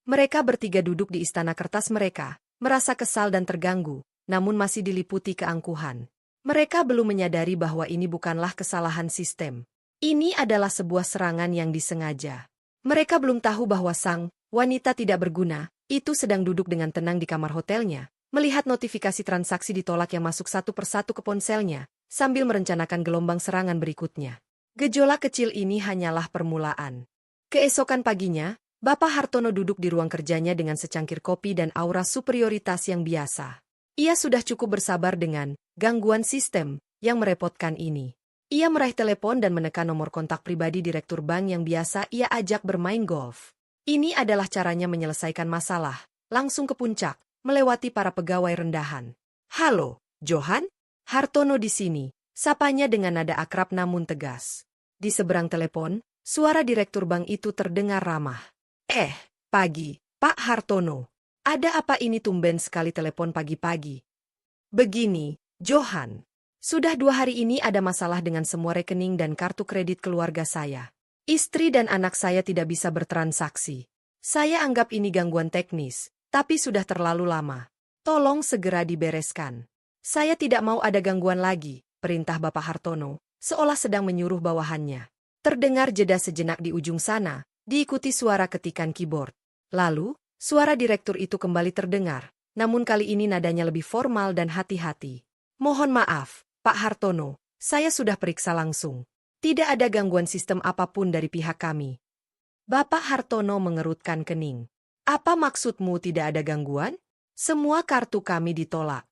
Mereka bertiga duduk di istana kertas mereka, merasa kesal dan terganggu, namun masih diliputi keangkuhan. Mereka belum menyadari bahwa ini bukanlah kesalahan sistem. Ini adalah sebuah serangan yang disengaja. Mereka belum tahu bahwa sang wanita tidak berguna itu sedang duduk dengan tenang di kamar hotelnya, melihat notifikasi transaksi ditolak yang masuk satu persatu ke ponselnya, sambil merencanakan gelombang serangan berikutnya. Gejolak kecil ini hanyalah permulaan. Keesokan paginya, Bapak Hartono duduk di ruang kerjanya dengan secangkir kopi dan aura superioritas yang biasa. Ia sudah cukup bersabar dengan gangguan sistem yang merepotkan ini. Ia meraih telepon dan menekan nomor kontak pribadi direktur bank yang biasa ia ajak bermain golf. Ini adalah caranya menyelesaikan masalah, langsung ke puncak, melewati para pegawai rendahan. "Halo, Johan?" Hartono di sini, sapanya dengan nada akrab namun tegas. Di seberang telepon, suara direktur bank itu terdengar ramah. Pagi, Pak Hartono. Ada apa ini tumben sekali telepon pagi-pagi?" "Begini, Johan. Sudah 2 hari ini ada masalah dengan semua rekening dan kartu kredit keluarga saya. Istri dan anak saya tidak bisa bertransaksi. Saya anggap ini gangguan teknis, tapi sudah terlalu lama. Tolong segera dibereskan." "Saya tidak mau ada gangguan lagi," perintah Bapak Hartono, seolah sedang menyuruh bawahannya. Terdengar jeda sejenak di ujung sana, diikuti suara ketikan keyboard. Lalu, suara direktur itu kembali terdengar, namun kali ini nadanya lebih formal dan hati-hati. "Mohon maaf, Pak Hartono, saya sudah periksa langsung. Tidak ada gangguan sistem apapun dari pihak kami." Bapak Hartono mengerutkan kening. "Apa maksudmu tidak ada gangguan? Semua kartu kami ditolak."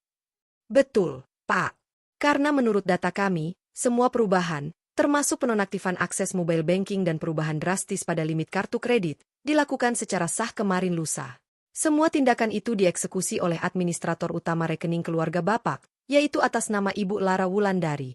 "Betul, Pak. Karena menurut data kami, semua perubahan, termasuk penonaktifan akses mobile banking dan perubahan drastis pada limit kartu kredit, dilakukan secara sah kemarin lusa. Semua tindakan itu dieksekusi oleh administrator utama rekening keluarga Bapak, yaitu atas nama Ibu Lara Wulandari."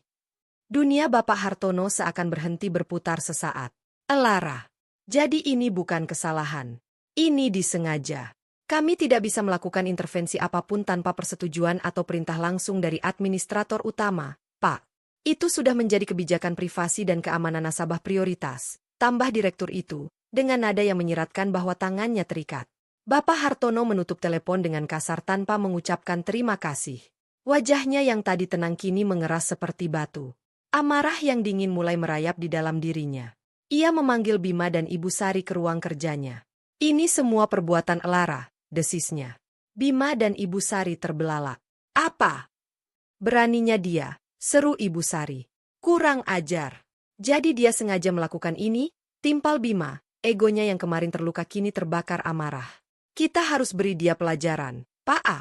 Dunia Bapak Hartono seakan berhenti berputar sesaat. "Lara, jadi ini bukan kesalahan. Ini disengaja. Kami tidak bisa melakukan intervensi apapun tanpa persetujuan atau perintah langsung dari administrator utama, Pak. Itu sudah menjadi kebijakan privasi dan keamanan nasabah prioritas," tambah direktur itu, dengan nada yang menyiratkan bahwa tangannya terikat. Bapak Hartono menutup telepon dengan kasar tanpa mengucapkan terima kasih. Wajahnya yang tadi tenang kini mengeras seperti batu. Amarah yang dingin mulai merayap di dalam dirinya. Ia memanggil Bima dan Ibu Sari ke ruang kerjanya. "Ini semua perbuatan Lara," desisnya. Bima dan Ibu Sari terbelalak. "Apa beraninya dia?" seru Ibu Sari. "Kurang ajar. Jadi dia sengaja melakukan ini?" timpal Bima, egonya yang kemarin terluka kini terbakar amarah. "Kita harus beri dia pelajaran, Pak A."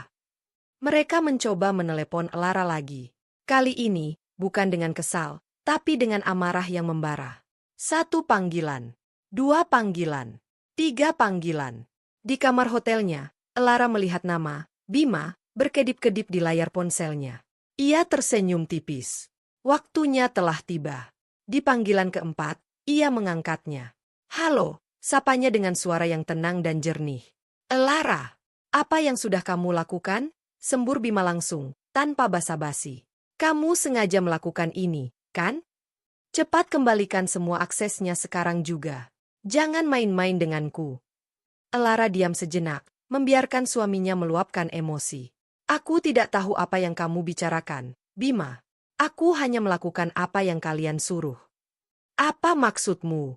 Mereka mencoba menelepon Lara lagi. Kali ini, bukan dengan kesal, tapi dengan amarah yang membara. 1 panggilan, 2 panggilan, 3 panggilan. Di kamar hotelnya, Lara melihat nama Bima berkedip-kedip di layar ponselnya. Ia tersenyum tipis. Waktunya telah tiba. Di panggilan keempat, ia mengangkatnya. "Halo," sapanya dengan suara yang tenang dan jernih. "Lara, apa yang sudah kamu lakukan?" sembur Bima langsung, tanpa basa-basi. "Kamu sengaja melakukan ini, kan? Cepat kembalikan semua aksesnya sekarang juga. Jangan main-main denganku." Lara diam sejenak, membiarkan suaminya meluapkan emosi. "Aku tidak tahu apa yang kamu bicarakan, Bima. Aku hanya melakukan apa yang kalian suruh." "Apa maksudmu?"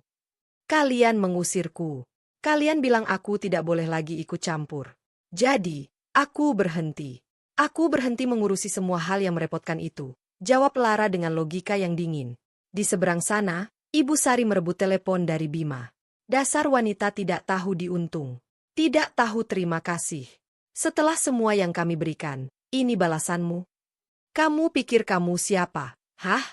"Kalian mengusirku. Kalian bilang aku tidak boleh lagi ikut campur. Jadi, aku berhenti. Aku berhenti mengurusi semua hal yang merepotkan itu," jawab Lara dengan logika yang dingin. Di seberang sana, Ibu Sari merebut telepon dari Bima. "Dasar wanita tidak tahu diuntung. Tidak tahu terima kasih. Setelah semua yang kami berikan, ini balasanmu? Kamu pikir kamu siapa? Hah?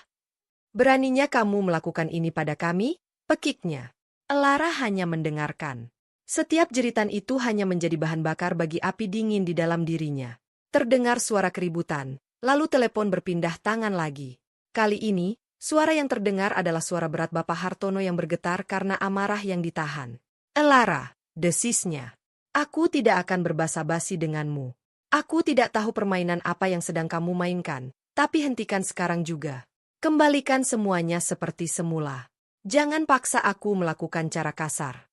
Beraninya kamu melakukan ini pada kami?" pekiknya. Lara hanya mendengarkan. Setiap jeritan itu hanya menjadi bahan bakar bagi api dingin di dalam dirinya. Terdengar suara keributan, lalu telepon berpindah tangan lagi. Kali ini, suara yang terdengar adalah suara berat Bapak Hartono yang bergetar karena amarah yang ditahan. Elara, desisnya. Aku tidak akan berbasa-basi denganmu. Aku tidak tahu permainan apa yang sedang kamu mainkan, tapi hentikan sekarang juga. Kembalikan semuanya seperti semula. Jangan paksa aku melakukan cara kasar.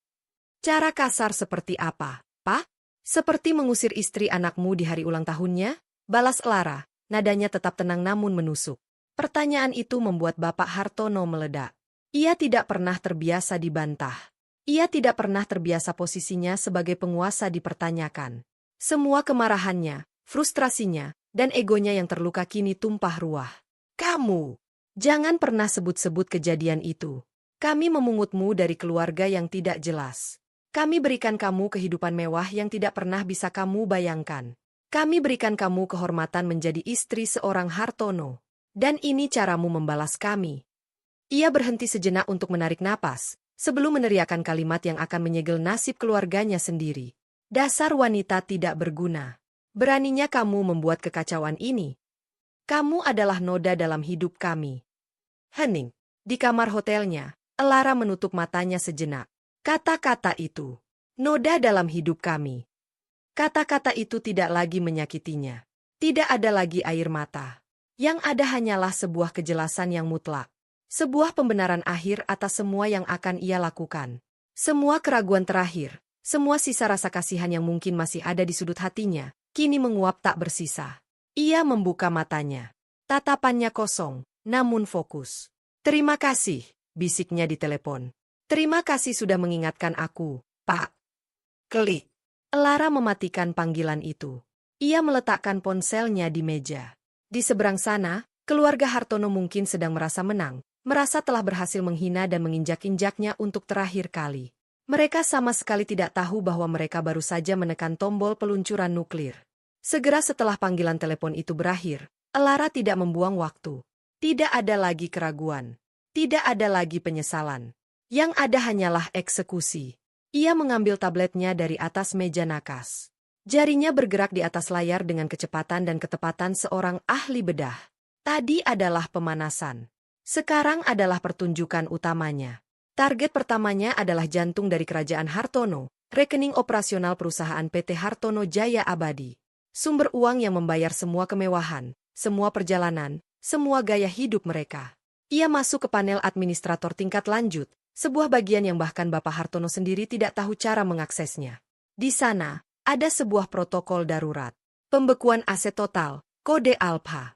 Cara kasar seperti apa, Pak? Seperti mengusir istri anakmu di hari ulang tahunnya? Balas Elara, nadanya tetap tenang namun menusuk. Pertanyaan itu membuat Bapak Hartono meledak. Ia tidak pernah terbiasa dibantah. Ia tidak pernah terbiasa posisinya sebagai penguasa dipertanyakan. Semua kemarahannya, frustrasinya, dan egonya yang terluka kini tumpah ruah. Kamu! Jangan pernah sebut-sebut kejadian itu. Kami memungutmu dari keluarga yang tidak jelas. Kami berikan kamu kehidupan mewah yang tidak pernah bisa kamu bayangkan. Kami berikan kamu kehormatan menjadi istri seorang Hartono. Dan ini caramu membalas kami. Ia berhenti sejenak untuk menarik napas, sebelum meneriakkan kalimat yang akan menyegel nasib keluarganya sendiri. Dasar wanita tidak berguna. Beraninya kamu membuat kekacauan ini. Kamu adalah noda dalam hidup kami. Hening. Di kamar hotelnya, Elara menutup matanya sejenak. Kata-kata itu. Noda dalam hidup kami. Kata-kata itu tidak lagi menyakitinya. Tidak ada lagi air mata. Yang ada hanyalah sebuah kejelasan yang mutlak. Sebuah pembenaran akhir atas semua yang akan ia lakukan. Semua keraguan terakhir, semua sisa rasa kasihan yang mungkin masih ada di sudut hatinya, kini menguap tak bersisa. Ia membuka matanya. Tatapannya kosong, namun fokus. Terima kasih, bisiknya di telepon. Terima kasih sudah mengingatkan aku, Pak. Klik. Elara mematikan panggilan itu. Ia meletakkan ponselnya di meja. Di seberang sana, keluarga Hartono mungkin sedang merasa menang, merasa telah berhasil menghina dan menginjak-injaknya untuk terakhir kali. Mereka sama sekali tidak tahu bahwa mereka baru saja menekan tombol peluncuran nuklir. Segera setelah panggilan telepon itu berakhir, Elara tidak membuang waktu. Tidak ada lagi keraguan. Tidak ada lagi penyesalan. Yang ada hanyalah eksekusi. Ia mengambil tabletnya dari atas meja nakas. Jarinya bergerak di atas layar dengan kecepatan dan ketepatan seorang ahli bedah. Tadi adalah pemanasan. Sekarang adalah pertunjukan utamanya. Target pertamanya adalah jantung dari kerajaan Hartono, rekening operasional perusahaan PT Hartono Jaya Abadi. Sumber uang yang membayar semua kemewahan, semua perjalanan, semua gaya hidup mereka. Ia masuk ke panel administrator tingkat lanjut, sebuah bagian yang bahkan Bapak Hartono sendiri tidak tahu cara mengaksesnya. Di sana, ada sebuah protokol darurat. Pembekuan aset total, kode Alpha.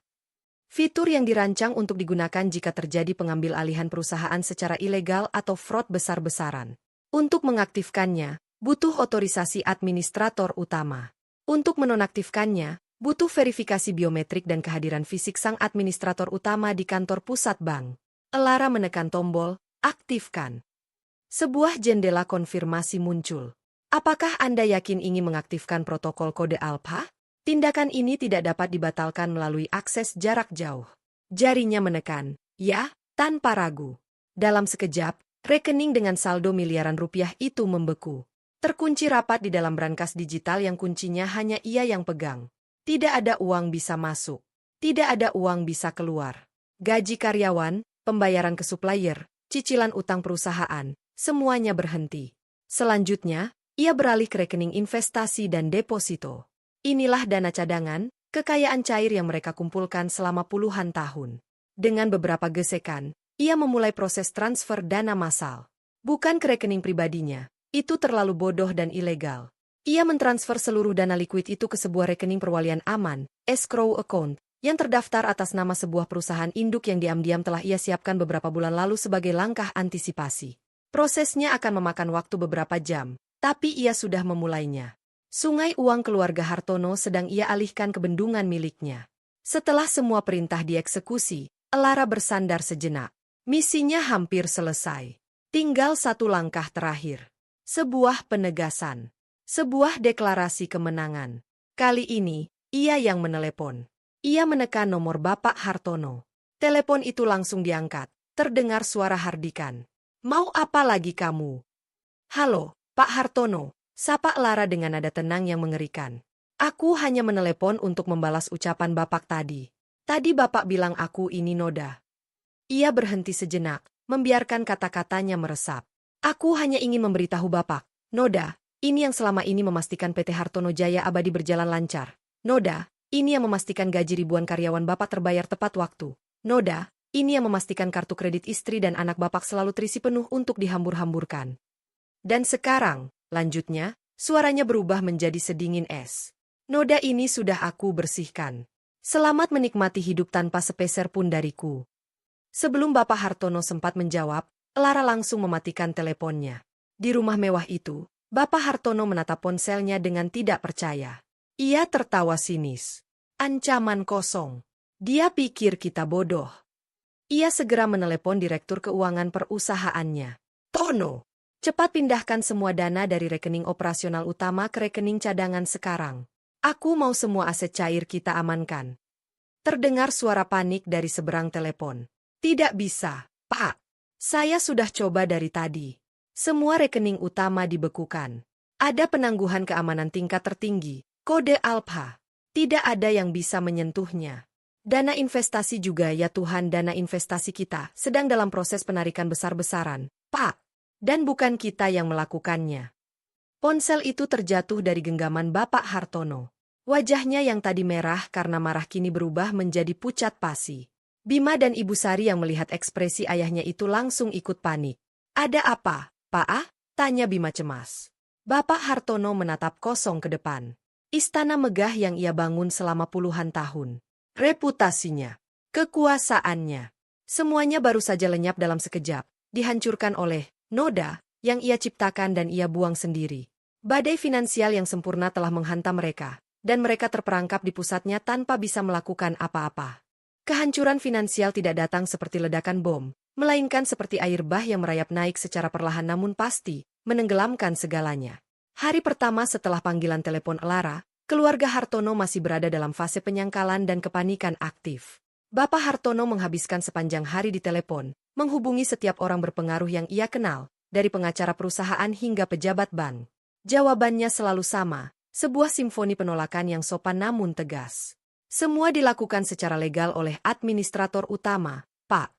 Fitur yang dirancang untuk digunakan jika terjadi pengambil alihan perusahaan secara ilegal atau fraud besar-besaran. Untuk mengaktifkannya, butuh otorisasi administrator utama. Untuk menonaktifkannya, butuh verifikasi biometrik dan kehadiran fisik sang administrator utama di kantor pusat bank. Elara menekan tombol, aktifkan. Sebuah jendela konfirmasi muncul. Apakah Anda yakin ingin mengaktifkan protokol kode Alpha? Tindakan ini tidak dapat dibatalkan melalui akses jarak jauh. Jarinya menekan, ya, tanpa ragu. Dalam sekejap, rekening dengan saldo miliaran rupiah itu membeku. Terkunci rapat di dalam brankas digital yang kuncinya hanya ia yang pegang. Tidak ada uang bisa masuk. Tidak ada uang bisa keluar. Gaji karyawan, pembayaran ke supplier, cicilan utang perusahaan, semuanya berhenti. Selanjutnya, ia beralih ke rekening investasi dan deposito. Inilah dana cadangan, kekayaan cair yang mereka kumpulkan selama puluhan tahun. Dengan beberapa gesekan, ia memulai proses transfer dana massal. Bukan ke rekening pribadinya, itu terlalu bodoh dan ilegal. Ia mentransfer seluruh dana likuid itu ke sebuah rekening perwalian aman, escrow account, yang terdaftar atas nama sebuah perusahaan induk yang diam-diam telah ia siapkan beberapa bulan lalu sebagai langkah antisipasi. Prosesnya akan memakan waktu beberapa jam, tapi ia sudah memulainya. Sungai uang keluarga Hartono sedang ia alihkan ke bendungan miliknya. Setelah semua perintah dieksekusi, Elara bersandar sejenak. Misinya hampir selesai. Tinggal satu langkah terakhir. Sebuah penegasan. Sebuah deklarasi kemenangan. Kali ini, ia yang menelepon. Ia menekan nomor Bapak Hartono. Telepon itu langsung diangkat. Terdengar suara Hardikan. Mau apa lagi kamu? Halo, Pak Hartono. Sapa Elara dengan nada tenang yang mengerikan. Aku hanya menelepon untuk membalas ucapan Bapak tadi. Tadi Bapak bilang aku ini noda. Ia berhenti sejenak, membiarkan kata-katanya meresap. Aku hanya ingin memberitahu Bapak, Noda, ini yang selama ini memastikan PT Hartono Jaya Abadi berjalan lancar. Noda, ini yang memastikan gaji ribuan karyawan Bapak terbayar tepat waktu. Noda, ini yang memastikan kartu kredit istri dan anak Bapak selalu terisi penuh untuk dihambur-hamburkan. Dan sekarang, lanjutnya, suaranya berubah menjadi sedingin es. Noda ini sudah aku bersihkan. Selamat menikmati hidup tanpa sepeser pun dariku. Sebelum Bapak Hartono sempat menjawab, Lara langsung mematikan teleponnya. Di rumah mewah itu, Bapak Hartono menatap ponselnya dengan tidak percaya. Ia tertawa sinis. Ancaman kosong. Dia pikir kita bodoh. Ia segera menelepon direktur keuangan perusahaannya. Tono, cepat pindahkan semua dana dari rekening operasional utama ke rekening cadangan sekarang. Aku mau semua aset cair kita amankan. Terdengar suara panik dari seberang telepon. Tidak bisa, Pak. Saya sudah coba dari tadi. Semua rekening utama dibekukan. Ada penangguhan keamanan tingkat tertinggi, kode Alpha. Tidak ada yang bisa menyentuhnya. Dana investasi juga, ya Tuhan, dana investasi kita sedang dalam proses penarikan besar-besaran, Pak. Dan bukan kita yang melakukannya. Ponsel itu terjatuh dari genggaman Bapak Hartono. Wajahnya yang tadi merah karena marah kini berubah menjadi pucat pasi. Bima dan Ibu Sari yang melihat ekspresi ayahnya itu langsung ikut panik. Ada apa, Pak? Tanya Bima cemas. Bapak Hartono menatap kosong ke depan. Istana megah yang ia bangun selama puluhan tahun. Reputasinya, kekuasaannya, semuanya baru saja lenyap dalam sekejap, dihancurkan oleh Noda yang ia ciptakan dan ia buang sendiri. Badai finansial yang sempurna telah menghantam mereka, dan mereka terperangkap di pusatnya tanpa bisa melakukan apa-apa. Kehancuran finansial tidak datang seperti ledakan bom, melainkan seperti air bah yang merayap naik secara perlahan namun pasti, menenggelamkan segalanya. Hari pertama setelah panggilan telepon Lara, keluarga Hartono masih berada dalam fase penyangkalan dan kepanikan aktif. Bapak Hartono menghabiskan sepanjang hari di telepon, menghubungi setiap orang berpengaruh yang ia kenal, dari pengacara perusahaan hingga pejabat bank. Jawabannya selalu sama, sebuah simfoni penolakan yang sopan namun tegas. Semua dilakukan secara legal oleh administrator utama, Pak.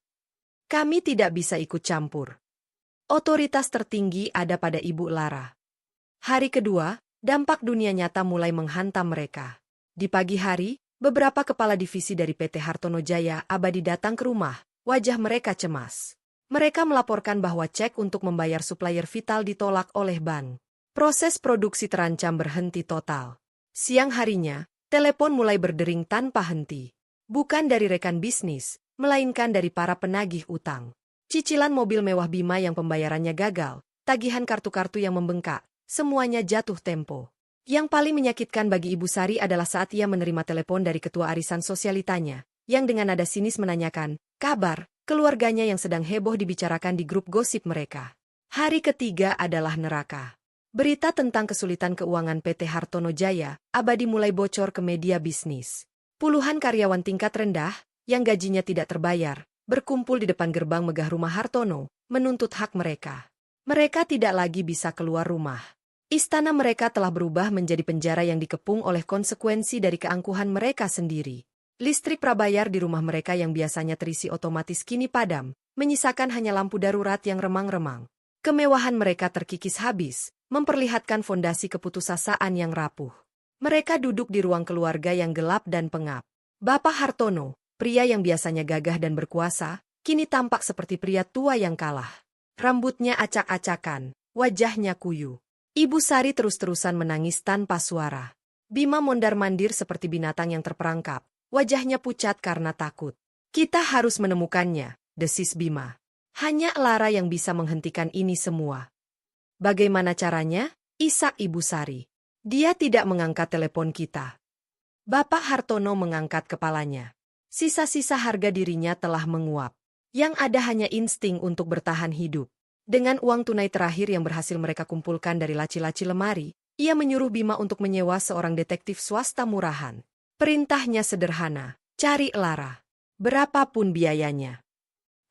Kami tidak bisa ikut campur. Otoritas tertinggi ada pada Ibu Lara. Hari kedua, dampak dunia nyata mulai menghantam mereka. Di pagi hari, beberapa kepala divisi dari PT Hartono Jaya Abadi datang ke rumah, wajah mereka cemas. Mereka melaporkan bahwa cek untuk membayar supplier vital ditolak oleh bank. Proses produksi terancam berhenti total. Siang harinya, telepon mulai berdering tanpa henti. Bukan dari rekan bisnis, melainkan dari para penagih utang. Cicilan mobil mewah Bima yang pembayarannya gagal, tagihan kartu-kartu yang membengkak, semuanya jatuh tempo. Yang paling menyakitkan bagi Ibu Sari adalah saat ia menerima telepon dari ketua arisan sosialitanya, yang dengan nada sinis menanyakan, kabar, keluarganya yang sedang heboh dibicarakan di grup gosip mereka. Hari ketiga adalah neraka. Berita tentang kesulitan keuangan PT Hartono Jaya Abadi mulai bocor ke media bisnis. Puluhan karyawan tingkat rendah, yang gajinya tidak terbayar, berkumpul di depan gerbang megah rumah Hartono, menuntut hak mereka. Mereka tidak lagi bisa keluar rumah. Istana mereka telah berubah menjadi penjara yang dikepung oleh konsekuensi dari keangkuhan mereka sendiri. Listrik prabayar di rumah mereka yang biasanya terisi otomatis kini padam, menyisakan hanya lampu darurat yang remang-remang. Kemewahan mereka terkikis habis, memperlihatkan fondasi keputusasaan yang rapuh. Mereka duduk di ruang keluarga yang gelap dan pengap. Bapak Hartono, pria yang biasanya gagah dan berkuasa, kini tampak seperti pria tua yang kalah. Rambutnya acak-acakan, wajahnya kuyu. Ibu Sari terus-terusan menangis tanpa suara. Bima mondar-mandir seperti binatang yang terperangkap, wajahnya pucat karena takut. Kita harus menemukannya, desis Bima. Hanya Lara yang bisa menghentikan ini semua. Bagaimana caranya? Isak Ibu Sari. Dia tidak mengangkat telepon kita. Bapak Hartono mengangkat kepalanya. Sisa-sisa harga dirinya telah menguap. Yang ada hanya insting untuk bertahan hidup. Dengan uang tunai terakhir yang berhasil mereka kumpulkan dari laci-laci lemari, ia menyuruh Bima untuk menyewa seorang detektif swasta murahan. Perintahnya sederhana, cari Lara. Berapapun biayanya.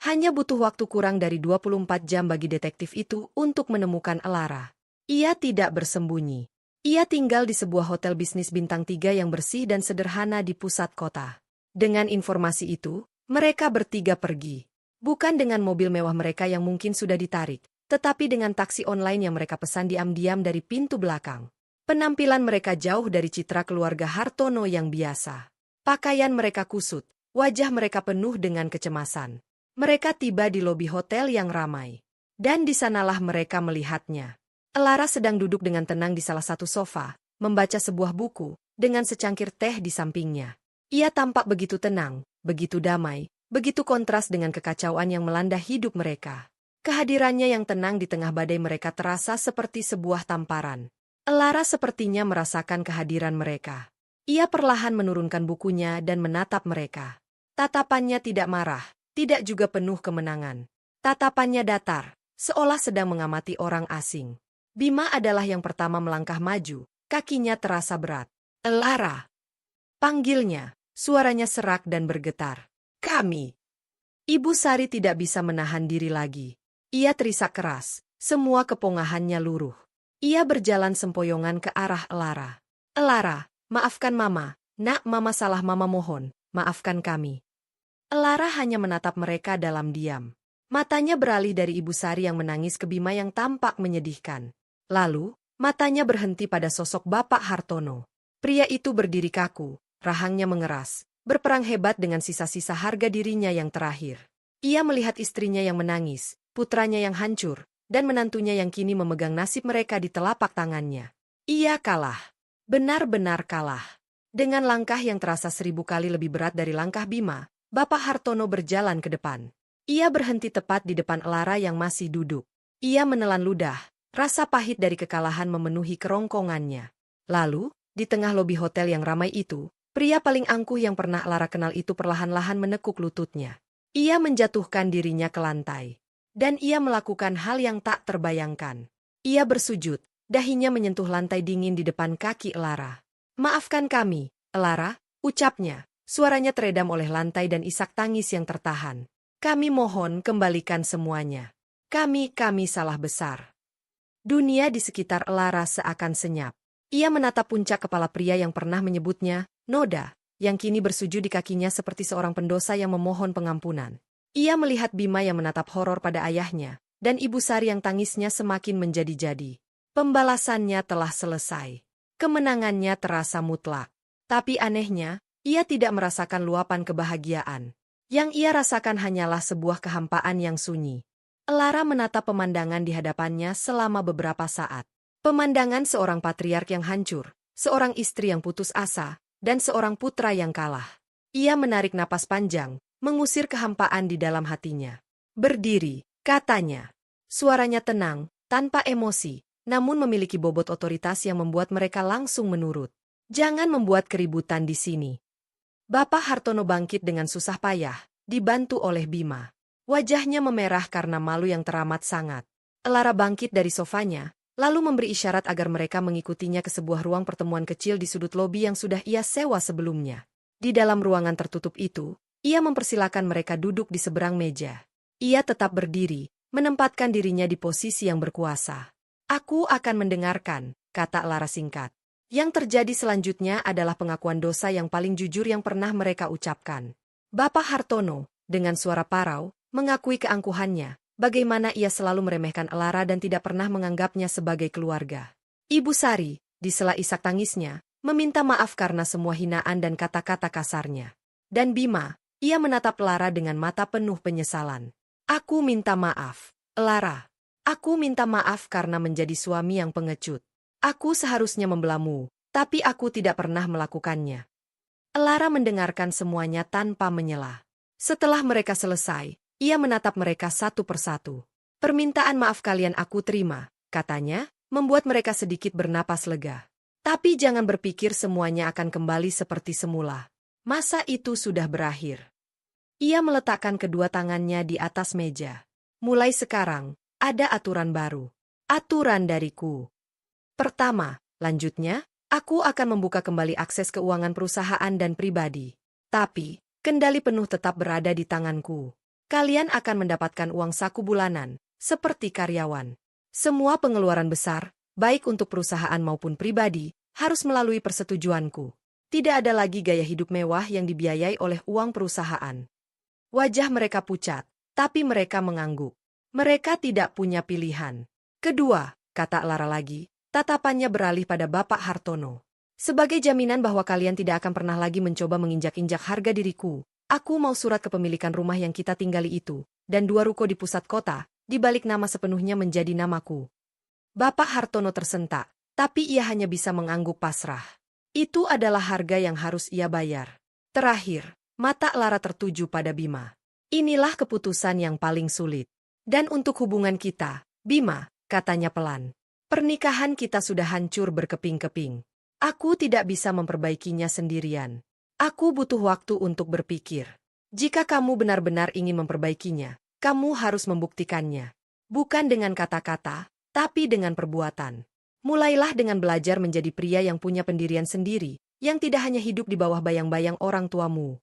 Hanya butuh waktu kurang dari 24 jam bagi detektif itu untuk menemukan Lara. Ia tidak bersembunyi. Ia tinggal di sebuah hotel bisnis bintang 3 yang bersih dan sederhana di pusat kota. Dengan informasi itu, mereka bertiga pergi. Bukan dengan mobil mewah mereka yang mungkin sudah ditarik, tetapi dengan taksi online yang mereka pesan diam-diam dari pintu belakang. Penampilan mereka jauh dari citra keluarga Hartono yang biasa. Pakaian mereka kusut, wajah mereka penuh dengan kecemasan. Mereka tiba di lobi hotel yang ramai. Dan di sanalah mereka melihatnya. Elara sedang duduk dengan tenang di salah satu sofa, membaca sebuah buku, dengan secangkir teh di sampingnya. Ia tampak begitu tenang, begitu damai, begitu kontras dengan kekacauan yang melanda hidup mereka. Kehadirannya yang tenang di tengah badai mereka terasa seperti sebuah tamparan. Elara sepertinya merasakan kehadiran mereka. Ia perlahan menurunkan bukunya dan menatap mereka. Tatapannya tidak marah, tidak juga penuh kemenangan. Tatapannya datar, seolah sedang mengamati orang asing. Bima adalah yang pertama melangkah maju, kakinya terasa berat. Elara! Panggilnya, suaranya serak dan bergetar. Kami! Ibu Sari tidak bisa menahan diri lagi. Ia terisak keras, semua kepongahannya luruh. Ia berjalan sempoyongan ke arah Elara. Elara, maafkan Mama. Nak, Mama salah, Mama mohon, maafkan kami. Elara hanya menatap mereka dalam diam. Matanya beralih dari Ibu Sari yang menangis ke Bima yang tampak menyedihkan. Lalu, matanya berhenti pada sosok Bapak Hartono. Pria itu berdiri kaku, rahangnya mengeras, berperang hebat dengan sisa-sisa harga dirinya yang terakhir. Ia melihat istrinya yang menangis, putranya yang hancur, dan menantunya yang kini memegang nasib mereka di telapak tangannya. Ia kalah. Benar-benar kalah. Dengan langkah yang terasa 1000 kali lebih berat dari langkah Bima, Bapak Hartono berjalan ke depan. Ia berhenti tepat di depan Elara yang masih duduk. Ia menelan ludah, rasa pahit dari kekalahan memenuhi kerongkongannya. Lalu, di tengah lobi hotel yang ramai itu, pria paling angkuh yang pernah Elara kenal itu perlahan-lahan menekuk lututnya. Ia menjatuhkan dirinya ke lantai. Dan ia melakukan hal yang tak terbayangkan. Ia bersujud, dahinya menyentuh lantai dingin di depan kaki Elara. Maafkan kami, Elara, ucapnya. Suaranya teredam oleh lantai dan isak tangis yang tertahan. Kami mohon kembalikan semuanya. Kami salah besar. Dunia di sekitar Elara seakan senyap. Ia menatap puncak kepala pria yang pernah menyebutnya, Noda, yang kini bersujud di kakinya seperti seorang pendosa yang memohon pengampunan. Ia melihat Bima yang menatap horor pada ayahnya, dan Ibu Sari yang tangisnya semakin menjadi-jadi. Pembalasannya telah selesai. Kemenangannya terasa mutlak. Tapi anehnya, ia tidak merasakan luapan kebahagiaan. Yang ia rasakan hanyalah sebuah kehampaan yang sunyi. Elara menatap pemandangan di hadapannya selama beberapa saat. Pemandangan seorang patriark yang hancur, seorang istri yang putus asa, dan seorang putra yang kalah. Ia menarik napas panjang, mengusir kehampaan di dalam hatinya. Berdiri, katanya. Suaranya tenang, tanpa emosi, namun memiliki bobot otoritas yang membuat mereka langsung menurut. Jangan membuat keributan di sini. Bapak Hartono bangkit dengan susah payah, dibantu oleh Bima. Wajahnya memerah karena malu yang teramat sangat. Elara bangkit dari sofanya, lalu memberi isyarat agar mereka mengikutinya ke sebuah ruang pertemuan kecil di sudut lobi yang sudah ia sewa sebelumnya. Di dalam ruangan tertutup itu, ia mempersilakan mereka duduk di seberang meja. Ia tetap berdiri, menempatkan dirinya di posisi yang berkuasa. Aku akan mendengarkan, kata Elara singkat. Yang terjadi selanjutnya adalah pengakuan dosa yang paling jujur yang pernah mereka ucapkan. Bapak Hartono, dengan suara parau, mengakui keangkuhannya, bagaimana ia selalu meremehkan Elara dan tidak pernah menganggapnya sebagai keluarga. Ibu Sari, di sela isak tangisnya, meminta maaf karena semua hinaan dan kata-kata kasarnya. Dan Bima, ia menatap Elara dengan mata penuh penyesalan. Aku minta maaf, Elara. Aku minta maaf karena menjadi suami yang pengecut. Aku seharusnya membelamu, tapi aku tidak pernah melakukannya. Elara mendengarkan semuanya tanpa menyela. Setelah mereka selesai, ia menatap mereka satu persatu. Permintaan maaf kalian aku terima, katanya, membuat mereka sedikit bernapas lega. Tapi jangan berpikir semuanya akan kembali seperti semula. Masa itu sudah berakhir. Ia meletakkan kedua tangannya di atas meja. Mulai sekarang, ada aturan baru. Aturan dariku. Pertama, lanjutnya, aku akan membuka kembali akses keuangan perusahaan dan pribadi. Tapi, kendali penuh tetap berada di tanganku. Kalian akan mendapatkan uang saku bulanan, seperti karyawan. Semua pengeluaran besar, baik untuk perusahaan maupun pribadi, harus melalui persetujuanku. Tidak ada lagi gaya hidup mewah yang dibiayai oleh uang perusahaan. Wajah mereka pucat, tapi mereka mengangguk. Mereka tidak punya pilihan. Kedua, kata Lara lagi, tatapannya beralih pada Bapak Hartono. Sebagai jaminan bahwa kalian tidak akan pernah lagi mencoba menginjak-injak harga diriku, aku mau surat kepemilikan rumah yang kita tinggali itu, dan 2 ruko di pusat kota, dibalik nama sepenuhnya menjadi namaku. Bapak Hartono tersentak, tapi ia hanya bisa mengangguk pasrah. Itu adalah harga yang harus ia bayar. Terakhir, mata Lara tertuju pada Bima. Inilah keputusan yang paling sulit. Dan untuk hubungan kita, Bima, katanya pelan. Pernikahan kita sudah hancur berkeping-keping. Aku tidak bisa memperbaikinya sendirian. Aku butuh waktu untuk berpikir. Jika kamu benar-benar ingin memperbaikinya, kamu harus membuktikannya. Bukan dengan kata-kata, tapi dengan perbuatan. Mulailah dengan belajar menjadi pria yang punya pendirian sendiri, yang tidak hanya hidup di bawah bayang-bayang orang tuamu.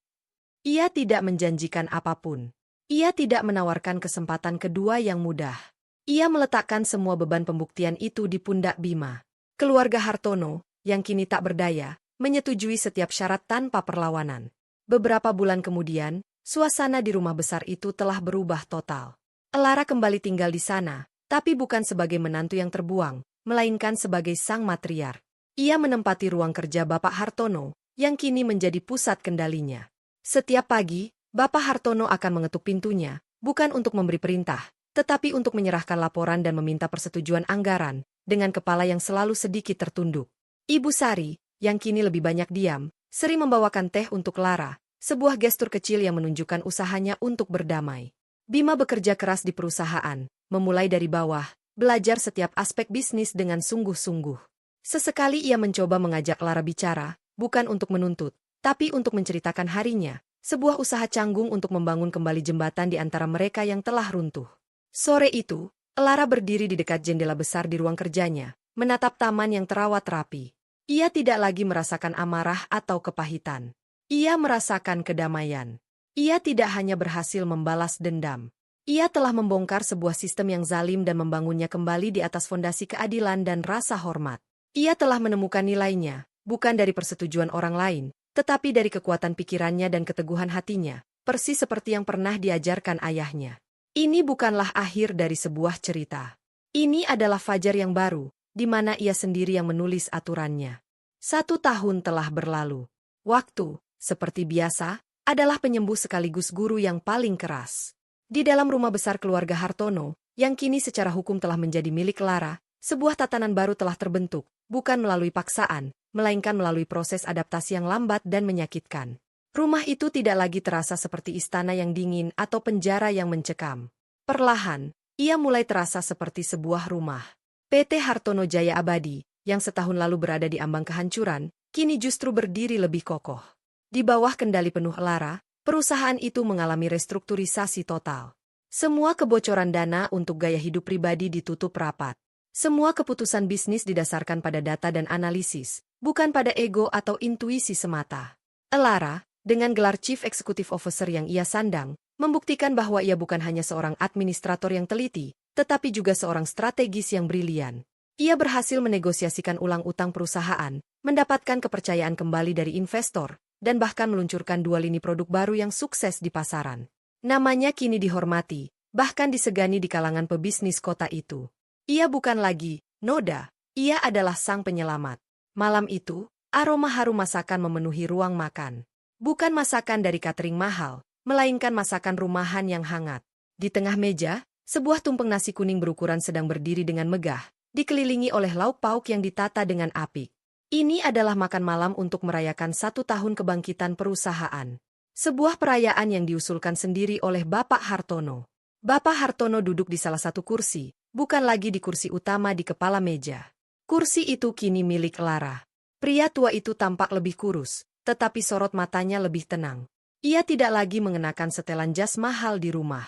Ia tidak menjanjikan apapun. Ia tidak menawarkan kesempatan kedua yang mudah. Ia meletakkan semua beban pembuktian itu di pundak Bima. Keluarga Hartono, yang kini tak berdaya, menyetujui setiap syarat tanpa perlawanan. Beberapa bulan kemudian, suasana di rumah besar itu telah berubah total. Lara kembali tinggal di sana, tapi bukan sebagai menantu yang terbuang, melainkan sebagai sang matriark. Ia menempati ruang kerja Bapak Hartono, yang kini menjadi pusat kendalinya. Setiap pagi, Bapak Hartono akan mengetuk pintunya, bukan untuk memberi perintah, tetapi untuk menyerahkan laporan dan meminta persetujuan anggaran, dengan kepala yang selalu sedikit tertunduk. Ibu Sari, yang kini lebih banyak diam, sering membawakan teh untuk Lara, sebuah gestur kecil yang menunjukkan usahanya untuk berdamai. Bima bekerja keras di perusahaan, memulai dari bawah, belajar setiap aspek bisnis dengan sungguh-sungguh. Sesekali ia mencoba mengajak Lara bicara, bukan untuk menuntut, tapi untuk menceritakan harinya, sebuah usaha canggung untuk membangun kembali jembatan di antara mereka yang telah runtuh. Sore itu, Lara berdiri di dekat jendela besar di ruang kerjanya, menatap taman yang terawat rapi. Ia tidak lagi merasakan amarah atau kepahitan. Ia merasakan kedamaian. Ia tidak hanya berhasil membalas dendam. Ia telah membongkar sebuah sistem yang zalim dan membangunnya kembali di atas fondasi keadilan dan rasa hormat. Ia telah menemukan nilainya, bukan dari persetujuan orang lain, tetapi dari kekuatan pikirannya dan keteguhan hatinya, persis seperti yang pernah diajarkan ayahnya. Ini bukanlah akhir dari sebuah cerita. Ini adalah fajar yang baru, di mana ia sendiri yang menulis aturannya. 1 tahun telah berlalu. Waktu, seperti biasa, adalah penyembuh sekaligus guru yang paling keras. Di dalam rumah besar keluarga Hartono, yang kini secara hukum telah menjadi milik Lara, sebuah tatanan baru telah terbentuk, bukan melalui paksaan, melainkan melalui proses adaptasi yang lambat dan menyakitkan. Rumah itu tidak lagi terasa seperti istana yang dingin atau penjara yang mencekam. Perlahan, ia mulai terasa seperti sebuah rumah. PT Hartono Jaya Abadi, yang setahun lalu berada di ambang kehancuran, kini justru berdiri lebih kokoh. Di bawah kendali penuh Lara, perusahaan itu mengalami restrukturisasi total. Semua kebocoran dana untuk gaya hidup pribadi ditutup rapat. Semua keputusan bisnis didasarkan pada data dan analisis, bukan pada ego atau intuisi semata. Lara, dengan gelar Chief Executive Officer yang ia sandang, membuktikan bahwa ia bukan hanya seorang administrator yang teliti, tetapi juga seorang strategis yang brilian. Ia berhasil menegosiasikan ulang utang perusahaan, mendapatkan kepercayaan kembali dari investor, dan bahkan meluncurkan 2 lini produk baru yang sukses di pasaran. Namanya kini dihormati, bahkan disegani di kalangan pebisnis kota itu. Ia bukan lagi noda, ia adalah sang penyelamat. Malam itu, aroma harum masakan memenuhi ruang makan. Bukan masakan dari catering mahal, melainkan masakan rumahan yang hangat. Di tengah meja, sebuah tumpeng nasi kuning berukuran sedang berdiri dengan megah, dikelilingi oleh lauk pauk yang ditata dengan apik. Ini adalah makan malam untuk merayakan 1 tahun kebangkitan perusahaan. Sebuah perayaan yang diusulkan sendiri oleh Bapak Hartono. Bapak Hartono duduk di salah satu kursi, bukan lagi di kursi utama di kepala meja. Kursi itu kini milik Lara. Pria tua itu tampak lebih kurus, tetapi sorot matanya lebih tenang. Ia tidak lagi mengenakan setelan jas mahal di rumah.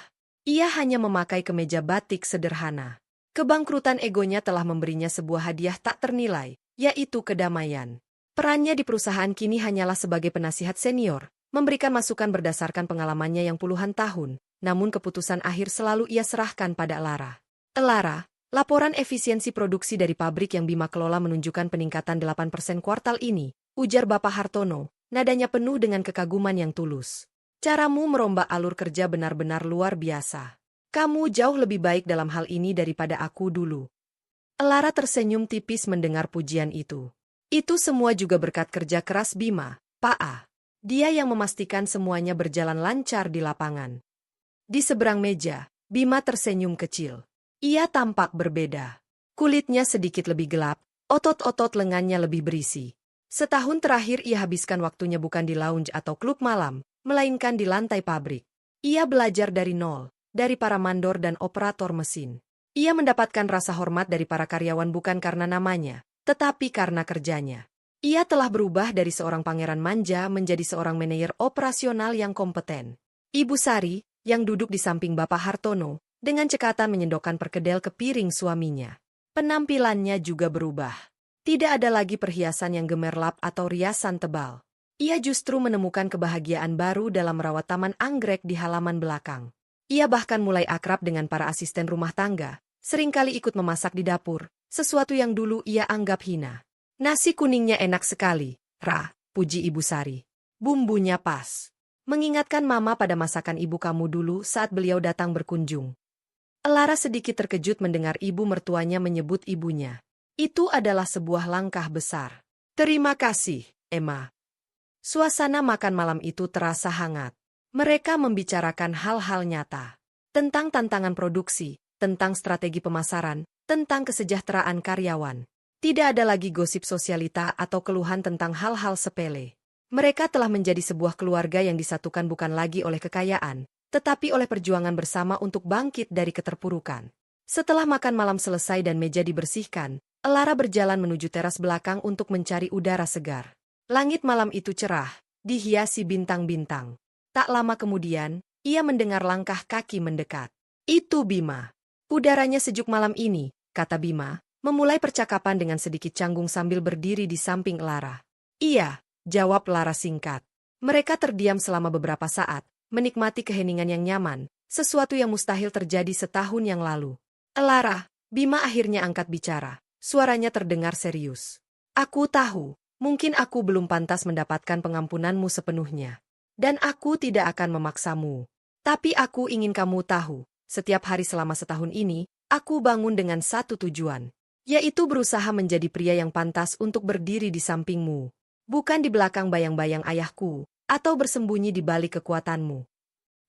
Ia hanya memakai kemeja batik sederhana. Kebangkrutan egonya telah memberinya sebuah hadiah tak ternilai, yaitu kedamaian. Perannya di perusahaan kini hanyalah sebagai penasihat senior, memberikan masukan berdasarkan pengalamannya yang puluhan tahun, namun keputusan akhir selalu ia serahkan pada Lara. Lara, laporan efisiensi produksi dari pabrik yang Bima kelola menunjukkan peningkatan 8% kuartal ini, ujar Bapak Hartono, nadanya penuh dengan kekaguman yang tulus. Caramu merombak alur kerja benar-benar luar biasa. Kamu jauh lebih baik dalam hal ini daripada aku dulu. Elara tersenyum tipis mendengar pujian itu. Itu semua juga berkat kerja keras Bima, Pak A. Dia yang memastikan semuanya berjalan lancar di lapangan. Di seberang meja, Bima tersenyum kecil. Ia tampak berbeda. Kulitnya sedikit lebih gelap, otot-otot lengannya lebih berisi. Setahun terakhir ia habiskan waktunya bukan di lounge atau klub malam, melainkan di lantai pabrik. Ia belajar dari nol, dari para mandor dan operator mesin. Ia mendapatkan rasa hormat dari para karyawan bukan karena namanya, tetapi karena kerjanya. Ia telah berubah dari seorang pangeran manja menjadi seorang manajer operasional yang kompeten. Ibu Sari, yang duduk di samping Bapak Hartono, dengan cekatan menyendokkan perkedel ke piring suaminya. Penampilannya juga berubah. Tidak ada lagi perhiasan yang gemerlap atau riasan tebal. Ia justru menemukan kebahagiaan baru dalam merawat taman anggrek di halaman belakang. Ia bahkan mulai akrab dengan para asisten rumah tangga, seringkali ikut memasak di dapur, sesuatu yang dulu ia anggap hina. Nasi kuningnya enak sekali, Ra, puji Ibu Sari. Bumbunya pas. Mengingatkan Mama pada masakan ibu kamu dulu saat beliau datang berkunjung. Elara sedikit terkejut mendengar ibu mertuanya menyebut ibunya. Itu adalah sebuah langkah besar. Terima kasih, Emma. Suasana makan malam itu terasa hangat. Mereka membicarakan hal-hal nyata. Tentang tantangan produksi, tentang strategi pemasaran, tentang kesejahteraan karyawan. Tidak ada lagi gosip sosialita atau keluhan tentang hal-hal sepele. Mereka telah menjadi sebuah keluarga yang disatukan bukan lagi oleh kekayaan, tetapi oleh perjuangan bersama untuk bangkit dari keterpurukan. Setelah makan malam selesai dan meja dibersihkan, Elara berjalan menuju teras belakang untuk mencari udara segar. Langit malam itu cerah, dihiasi bintang-bintang. Tak lama kemudian, ia mendengar langkah kaki mendekat. Itu Bima. Udaranya sejuk malam ini, kata Bima, memulai percakapan dengan sedikit canggung sambil berdiri di samping Elara. Iya, jawab Lara singkat. Mereka terdiam selama beberapa saat, menikmati keheningan yang nyaman, sesuatu yang mustahil terjadi setahun yang lalu. Elara, Bima akhirnya angkat bicara, suaranya terdengar serius. Aku tahu, mungkin aku belum pantas mendapatkan pengampunanmu sepenuhnya. Dan aku tidak akan memaksamu. Tapi aku ingin kamu tahu, setiap hari selama setahun ini, aku bangun dengan satu tujuan, yaitu berusaha menjadi pria yang pantas untuk berdiri di sampingmu. Bukan di belakang bayang-bayang ayahku, atau bersembunyi di balik kekuatanmu.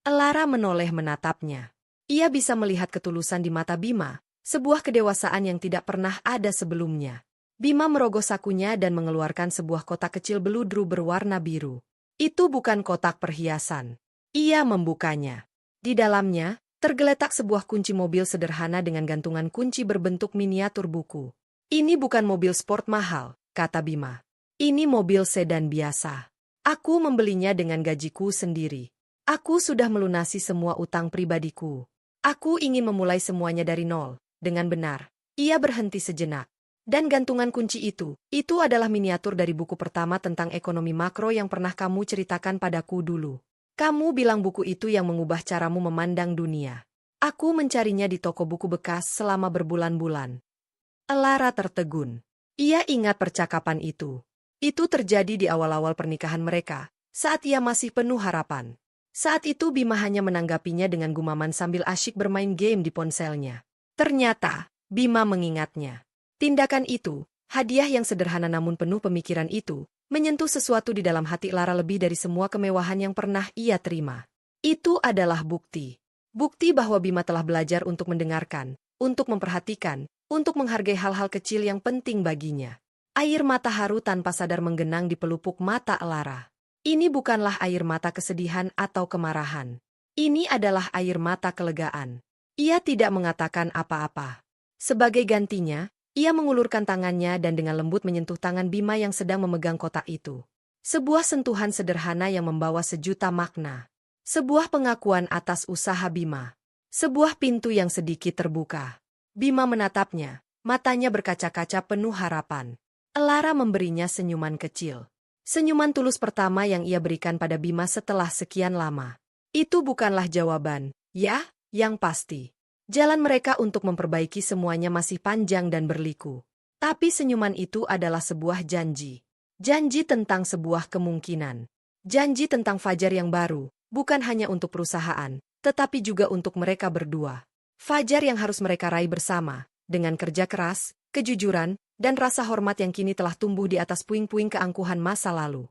Elara menoleh menatapnya. Ia bisa melihat ketulusan di mata Bima, sebuah kedewasaan yang tidak pernah ada sebelumnya. Bima merogoh sakunya dan mengeluarkan sebuah kotak kecil beludru berwarna biru. Itu bukan kotak perhiasan. Ia membukanya. Di dalamnya, tergeletak sebuah kunci mobil sederhana dengan gantungan kunci berbentuk miniatur buku. Ini bukan mobil sport mahal, kata Bima. Ini mobil sedan biasa. Aku membelinya dengan gajiku sendiri. Aku sudah melunasi semua utang pribadiku. Aku ingin memulai semuanya dari nol. Dengan benar, ia berhenti sejenak. Dan gantungan kunci itu adalah miniatur dari buku pertama tentang ekonomi makro yang pernah kamu ceritakan padaku dulu. Kamu bilang buku itu yang mengubah caramu memandang dunia. Aku mencarinya di toko buku bekas selama berbulan-bulan. Elara tertegun. Ia ingat percakapan itu. Itu terjadi di awal-awal pernikahan mereka, saat ia masih penuh harapan. Saat itu Bima hanya menanggapinya dengan gumaman sambil asyik bermain game di ponselnya. Ternyata, Bima mengingatnya. Tindakan itu, hadiah yang sederhana namun penuh pemikiran itu, menyentuh sesuatu di dalam hati Lara lebih dari semua kemewahan yang pernah ia terima. Itu adalah bukti. Bukti bahwa Bima telah belajar untuk mendengarkan, untuk memperhatikan, untuk menghargai hal-hal kecil yang penting baginya. Air mata haru tanpa sadar menggenang di pelupuk mata Lara. Ini bukanlah air mata kesedihan atau kemarahan. Ini adalah air mata kelegaan. Ia tidak mengatakan apa-apa. Sebagai gantinya, ia mengulurkan tangannya dan dengan lembut menyentuh tangan Bima yang sedang memegang kotak itu. Sebuah sentuhan sederhana yang membawa sejuta makna. Sebuah pengakuan atas usaha Bima. Sebuah pintu yang sedikit terbuka. Bima menatapnya, matanya berkaca-kaca penuh harapan. Elara memberinya senyuman kecil. Senyuman tulus pertama yang ia berikan pada Bima setelah sekian lama. Itu bukanlah jawaban, ya, yang pasti. Jalan mereka untuk memperbaiki semuanya masih panjang dan berliku. Tapi senyuman itu adalah sebuah janji. Janji tentang sebuah kemungkinan. Janji tentang fajar yang baru, bukan hanya untuk perusahaan, tetapi juga untuk mereka berdua. Fajar yang harus mereka raih bersama, dengan kerja keras, kejujuran, dan rasa hormat yang kini telah tumbuh di atas puing-puing keangkuhan masa lalu.